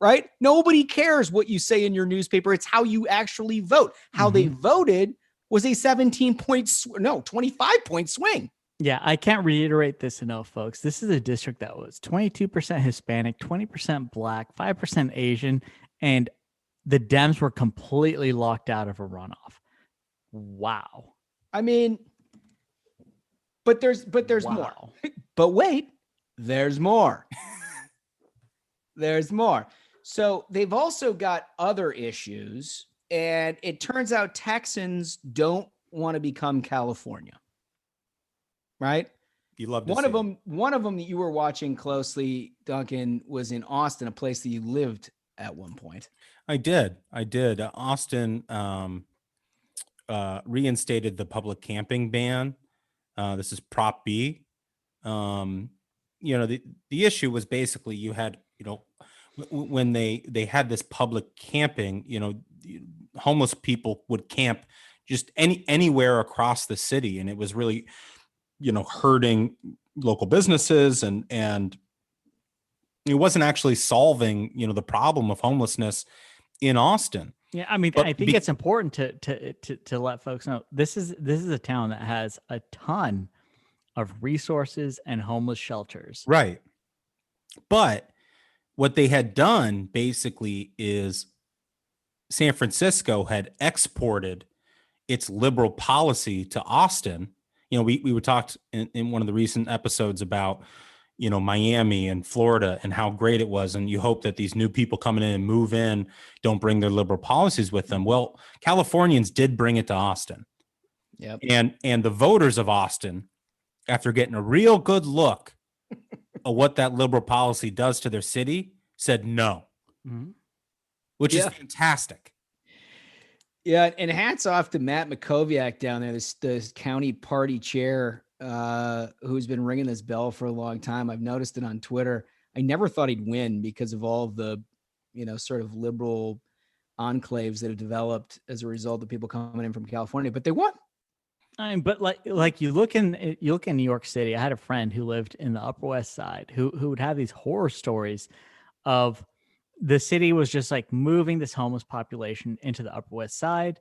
right? Nobody cares what you say in your newspaper. It's how you actually vote. How they voted was a 25-point swing. Yeah, I can't reiterate this enough, folks. This is a district that was 22% Hispanic, 20% Black, 5% Asian, and the Dems were completely locked out of a runoff. Wow. I mean, but there's more. But wait, there's more. There's more. So they've also got other issues, and it turns out Texans don't want to become California. Right? You love to One see of them, that you were watching closely, Duncan, was in Austin, a place that you lived at one point. I did. Austin reinstated the public camping ban. This is Prop B. The issue was basically you had, when they had this public camping, homeless people would camp just anywhere across the city, and it was really, hurting local businesses, and it wasn't actually solving, the problem of homelessness in Austin. Yeah, I mean, I think it's important to let folks know this is a town that has a ton of resources and homeless shelters. Right. But what they had done basically is San Francisco had exported its liberal policy to Austin. We talked in one of the recent episodes about, Miami and Florida and how great it was. And you hope that these new people coming in and move in don't bring their liberal policies with them. Well, Californians did bring it to Austin. Yep. And the voters of Austin, after getting a real good look at what that liberal policy does to their city, said no, which is fantastic. Yeah, and hats off to Matt Makoviak down there, this county party chair, who's been ringing this bell for a long time. I've noticed it on Twitter. I never thought he'd win because of all of the, sort of liberal enclaves that have developed as a result of people coming in from California, but they won. But like you look in New York City. I had a friend who lived in the Upper West Side who would have these horror stories of the city was just like moving this homeless population into the Upper West Side.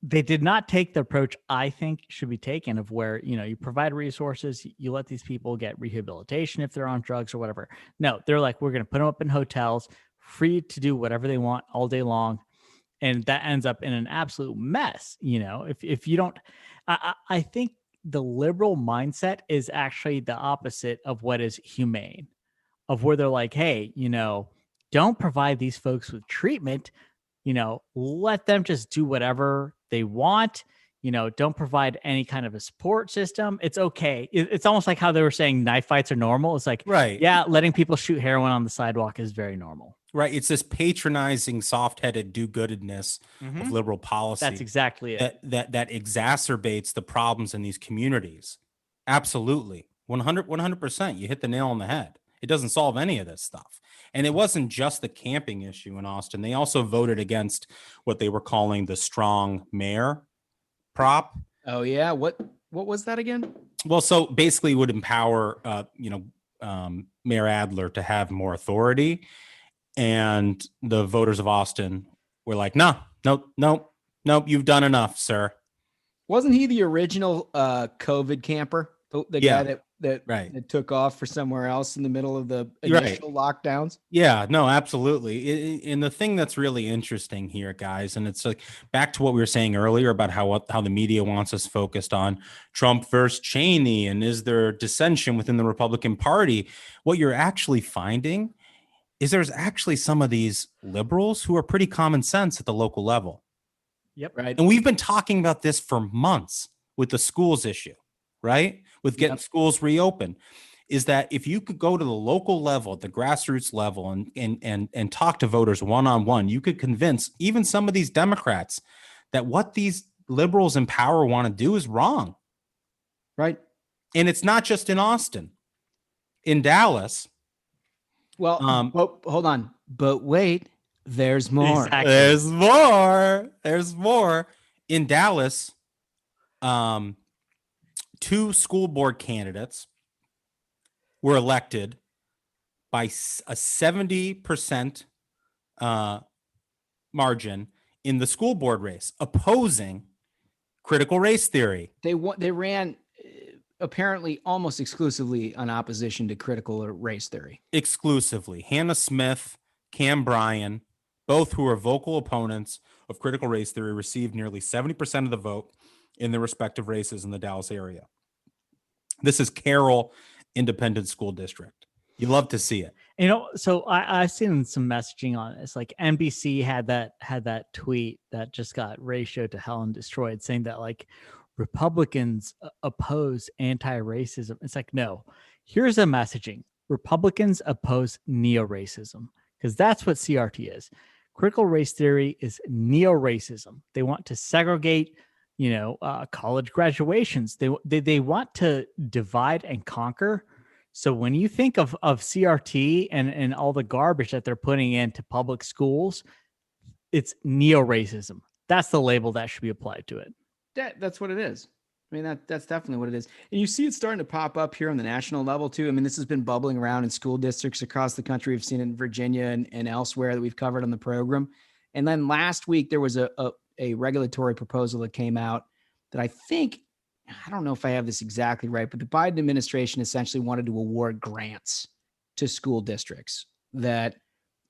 They did not take the approach I think should be taken of where, you provide resources, you let these people get rehabilitation if they're on drugs or whatever. No, they're like, we're going to put them up in hotels, free to do whatever they want all day long. And that ends up in an absolute mess. If you don't, I think the liberal mindset is actually the opposite of what is humane, of where they're like, hey, don't provide these folks with treatment, let them just do whatever they want, don't provide any kind of a support system. It's okay. It's almost like how they were saying knife fights are normal. It's like, right. Yeah, letting people shoot heroin on the sidewalk is very normal. Right. It's this patronizing, soft-headed do-goodedness of liberal policy. That's exactly it. That exacerbates the problems in these communities. Absolutely. 100%. You hit the nail on the head. It doesn't solve any of this stuff. And it wasn't just the camping issue in Austin. They also voted against what they were calling the strong mayor prop. Oh, yeah. What was that again? Well, so basically it would empower, Mayor Adler to have more authority. And the voters of Austin were like, nope, you've done enough, sir. Wasn't he the original COVID camper? The guy that took off for somewhere else in the middle of the initial lockdowns? Yeah, no, absolutely. And the thing that's really interesting here, guys, and it's like back to what we were saying earlier about how the media wants us focused on Trump versus Cheney and is there dissension within the Republican Party? What you're actually finding is there's actually some of these liberals who are pretty common sense at the local level. Yep. Right. And we've been talking about this for months with the schools issue, right? With getting schools reopened, is that if you could go to the local level, the grassroots level, and talk to voters one-on-one, you could convince even some of these Democrats that what these liberals in power want to do is wrong. Right. And it's not just in Austin. In Dallas. Well, hold on. But wait, there's more. Exactly. There's more. In Dallas, 2 school board candidates were elected by a 70% margin in the school board race, opposing critical race theory. They ran apparently almost exclusively on opposition to critical race theory. Exclusively. Hannah Smith, Cam Bryan, both who are vocal opponents of critical race theory, received nearly 70% of the vote in their respective races in the Dallas area. This is Carroll Independent School District. You love to see it. So I've seen some messaging on this. Like NBC had that tweet that just got ratioed to hell and destroyed, saying that like Republicans oppose anti-racism. It's like, no, here's the messaging. Republicans oppose neo-racism, because that's what CRT is. Critical race theory is neo-racism. They want to segregate, college graduations. They want to divide and conquer. So when you think of CRT and all the garbage that they're putting into public schools, it's neo-racism. That's the label that should be applied to it. That's what it is. I mean, that's definitely what it is. And you see it starting to pop up here on the national level too. I mean, this has been bubbling around in school districts across the country. We've seen it in Virginia and elsewhere that we've covered on the program. And then last week, there was a regulatory proposal that came out that I don't know if I have this exactly right, but the Biden administration essentially wanted to award grants to school districts that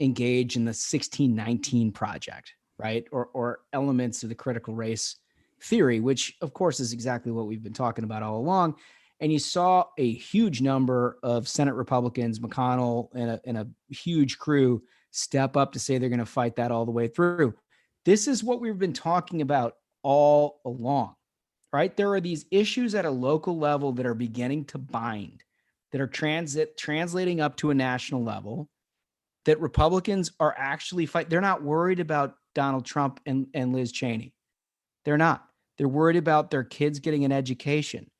engage in the 1619 project, right? Or elements of the critical race theory, which of course is exactly what we've been talking about all along. And you saw a huge number of Senate Republicans, McConnell and a huge crew step up to say they're going to fight that all the way through. This is what we've been talking about all along, right? There are these issues at a local level that are beginning to bind, that are translating up to a national level, that Republicans are actually fighting. They're not worried about Donald Trump and Liz Cheney. They're not. They're worried about their kids getting an education.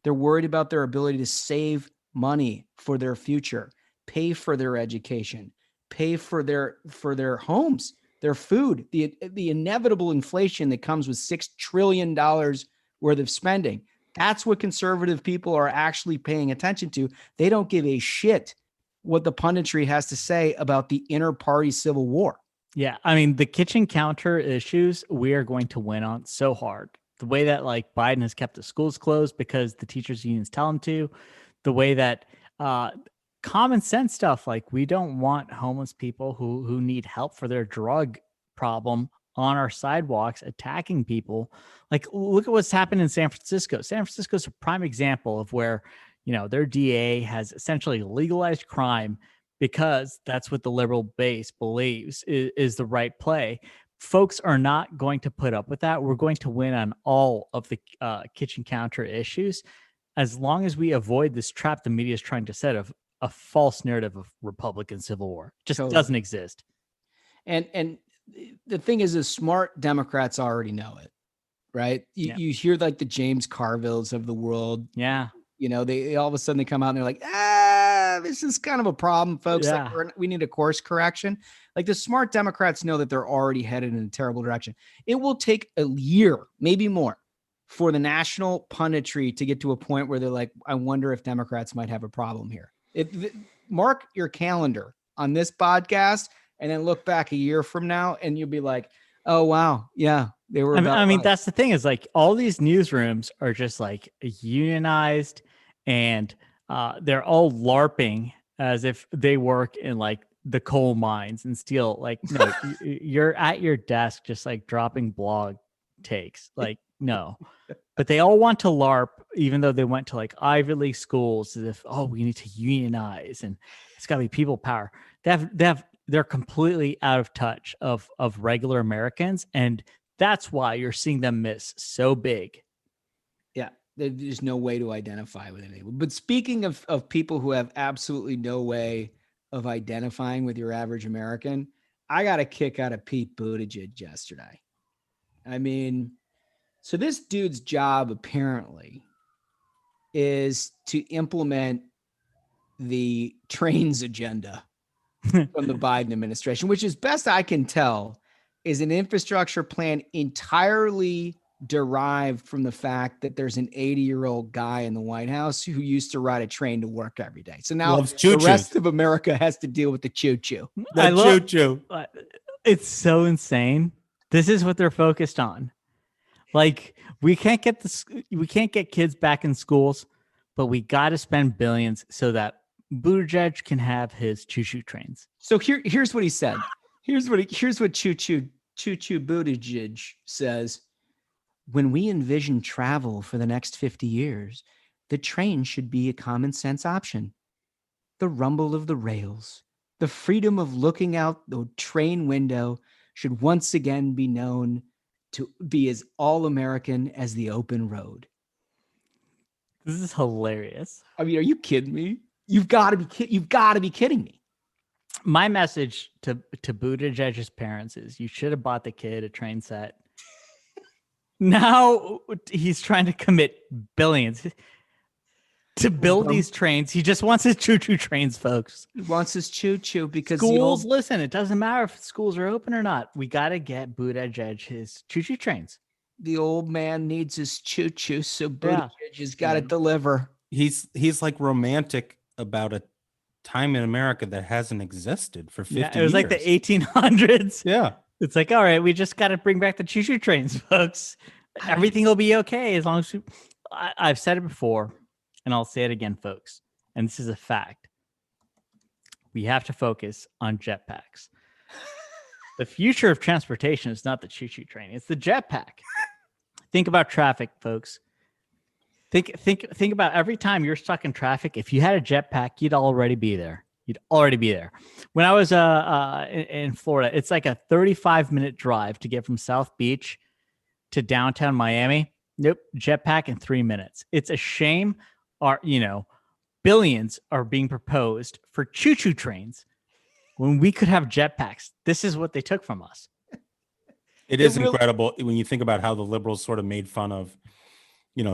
They're worried about their ability to save money for their future, pay for their education, pay for their homes, their food, the inevitable inflation that comes with $6 trillion worth of spending. That's what conservative people are actually paying attention to. They don't give a shit what the punditry has to say about the inter-party civil war. Yeah, I mean, the kitchen counter issues we are going to win on so hard. The way that like Biden has kept the schools closed because the teachers unions tell him to, the way that common sense stuff, like we don't want homeless people who need help for their drug problem on our sidewalks attacking people. Like, look at what's happened in San Francisco. San Francisco is a prime example of where, their DA has essentially legalized crime because that's what the liberal base believes is the right play. Folks are not going to put up with that. We're going to win on all of the kitchen counter issues as long as we avoid this trap the media is trying to set of a false narrative of Republican civil war. Just doesn't exist. And the thing is smart Democrats already know it, right? You hear like the James Carvilles of the world. Yeah. They all of a sudden they come out and they're like, this is kind of a problem, folks. Yeah. Like we need a course correction. Like the smart Democrats know that they're already headed in a terrible direction. It will take a year, maybe more, for the national punditry to get to a point where they're like, I wonder if Democrats might have a problem here. Mark your calendar on this podcast and then look back a year from now and you'll be like, oh, wow. Yeah, they were. I mean, that's the thing is like all these newsrooms are just like unionized and they're all LARPing as if they work in like the coal mines and steel. Like, no, you're at your desk just like dropping blog takes. Like, no. But they all want to LARP, even though they went to like Ivy League schools, as if, we need to unionize and it's got to be people power. They're completely out of touch of regular Americans, and that's why you're seeing them miss so big. Yeah, there's no way to identify with anyone. But speaking of people who have absolutely no way of identifying with your average American, I got a kick out of Pete Buttigieg yesterday. I mean, so this dude's job apparently is to implement the trains agenda from the Biden administration, which, as best I can tell, is an infrastructure plan entirely derived from the fact that there's an 80-year-old guy in the White House who used to ride a train to work every day. So now the rest of America has to deal with the choo-choo. Choo-choo. It's so insane. This is what they're focused on. Like, we can't get kids back in schools, but we got to spend billions so that Buttigieg can have his choo-choo trains. So here's what he said. Here's what Choo Choo Buttigieg says. When we envision travel for the next 50 years, the train should be a common sense option. The rumble of the rails, The freedom of looking out the train window should once again be known to be as all-American as the open road. This is hilarious. I mean, are you kidding me? You've got to be kidding me. My message to Buttigieg's parents is you should have bought the kid a train set. Now he's trying to commit billions to build these trains. He just wants his choo-choo trains, folks. He wants his choo-choo because schools, listen, it doesn't matter if schools are open or not. We got to get Buttigieg his choo-choo trains. The old man needs his choo-choo, so Buttigieg has got to deliver. He's like romantic about a time in America that hasn't existed for 50 years. It was like the 1800s. Yeah. It's like, all right, we just got to bring back the choo-choo trains, folks. Everything will be okay as long as I've said it before, and I'll say it again, folks. And this is a fact. We have to focus on jetpacks. The future of transportation is not the choo-choo train. It's the jetpack. Think about traffic, folks. Think about every time you're stuck in traffic. If you had a jetpack, you'd already be there. When I was in Florida, it's like a 35-minute drive to get from South Beach to downtown Miami. Nope, jetpack in 3 minutes. It's a shame. Billions are being proposed for choo-choo trains when we could have jetpacks. This is what they took from us. It is incredible when you think about how the liberals sort of made fun of,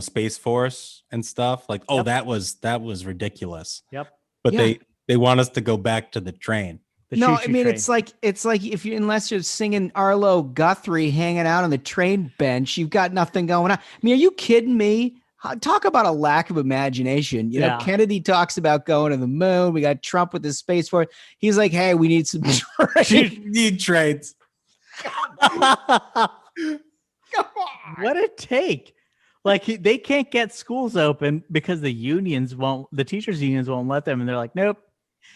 Space Force and stuff. Like, that was ridiculous. Yep. But they want us to go back to the train. Train. It's like unless you're singing Arlo Guthrie hanging out on the train bench, you've got nothing going on. I mean, are you kidding me? Talk about a lack of imagination. Kennedy talks about going to the moon. We got Trump with his Space Force. He's like, hey, we need some trains. Need trains. Come on. What a take. Like they can't get schools open because the teachers unions won't let them. And they're like, nope.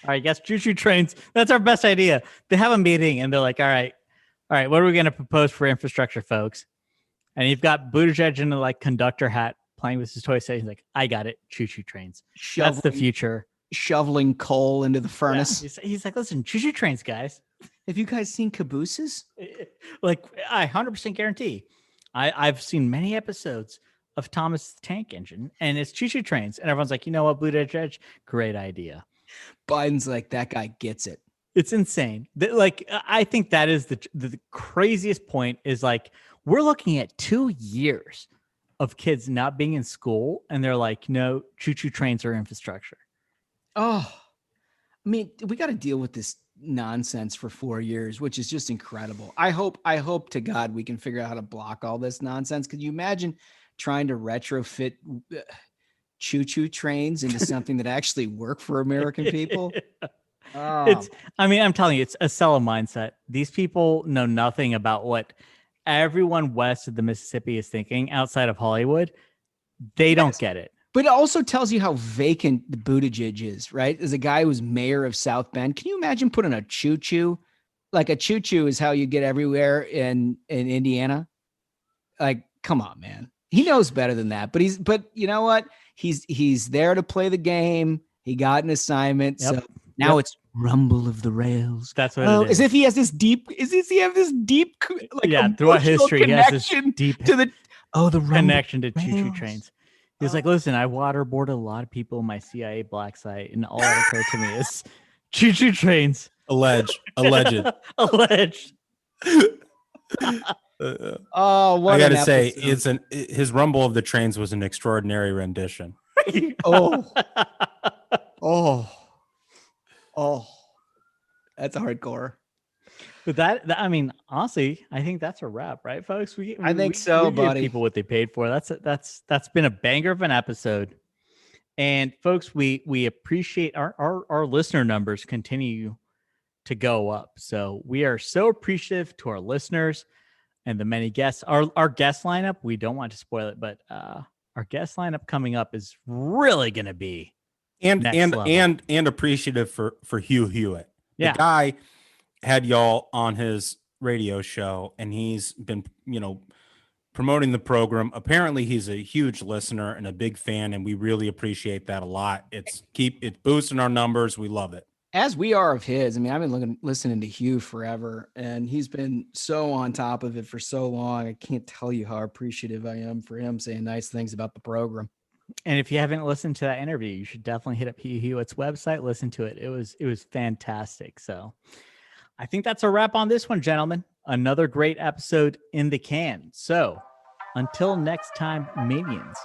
All right, guess choo-choo trains. That's our best idea. They have a meeting and they're like, all right, what are we going to propose for infrastructure, folks? And you've got Buttigieg in a conductor hat playing with his toy set. He's like, I got it. Choo-choo trains. That's the future. Shoveling coal into the furnace. Yeah. He's like, listen, choo-choo trains, guys. Have you guys seen cabooses? I 100% guarantee. I've seen many episodes of Thomas the Tank Engine, and it's choo-choo trains. And everyone's like, you know what, Buttigieg? Great idea. Biden's like, that guy gets it. It's insane. I think that is the craziest point is we're looking at 2 years of kids not being in school, and they're like, no, choo-choo trains are infrastructure. Oh, I mean, we got to deal with this nonsense for 4 years, which is just incredible. I hope to God we can figure out how to block all this nonsense. Could you imagine trying to retrofit choo-choo trains into something that actually work for American people? I'm telling you, it's a seller mindset. These people know nothing about what everyone west of the Mississippi is thinking outside of Hollywood. They don't get it. But it also tells you how vacant the Buttigieg is, right? As a guy who was mayor of South Bend, can you imagine putting a choo-choo? Like a choo-choo is how you get everywhere in Indiana. Like, come on, man. He knows better than that. But you know what? He's there to play the game. He got an assignment. Yep. So now it's rumble of the rails. That's what it is. As if he has this deep, throughout history, he has this deep to the connection to choo-choo trains. He's like, listen, I waterboarded a lot of people in my CIA black site, and all that occurred to me is choo-choo trains. Alleged. Alleged. Oh, what I gotta say, his rumble of the trains was an extraordinary rendition. Oh, that's hardcore. But honestly, I think that's a wrap, right, folks? I think so, buddy. Give people what they paid for. That's been a banger of an episode. And folks, we appreciate our listener numbers continue to go up. So we are so appreciative to our listeners and the many guests. Our guest lineup, we don't want to spoil it, but our guest lineup coming up is really going to be and appreciative for Hugh Hewitt. Yeah. The guy had y'all on his radio show, and he's been, promoting the program. Apparently he's a huge listener and a big fan, and we really appreciate that a lot. It's boosting our numbers. We love it. As we are of his. I mean, I've been listening to Hugh forever, and he's been so on top of it for so long. I can't tell you how appreciative I am for him saying nice things about the program. And if you haven't listened to that interview, you should definitely hit up Hugh Hewitt's website, listen to it. It was fantastic. So I think that's a wrap on this one, gentlemen. Another great episode in the can. So until next time, minions,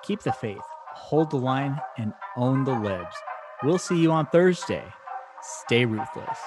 keep the faith, hold the line, and own the libs. We'll see you on Thursday. Stay ruthless.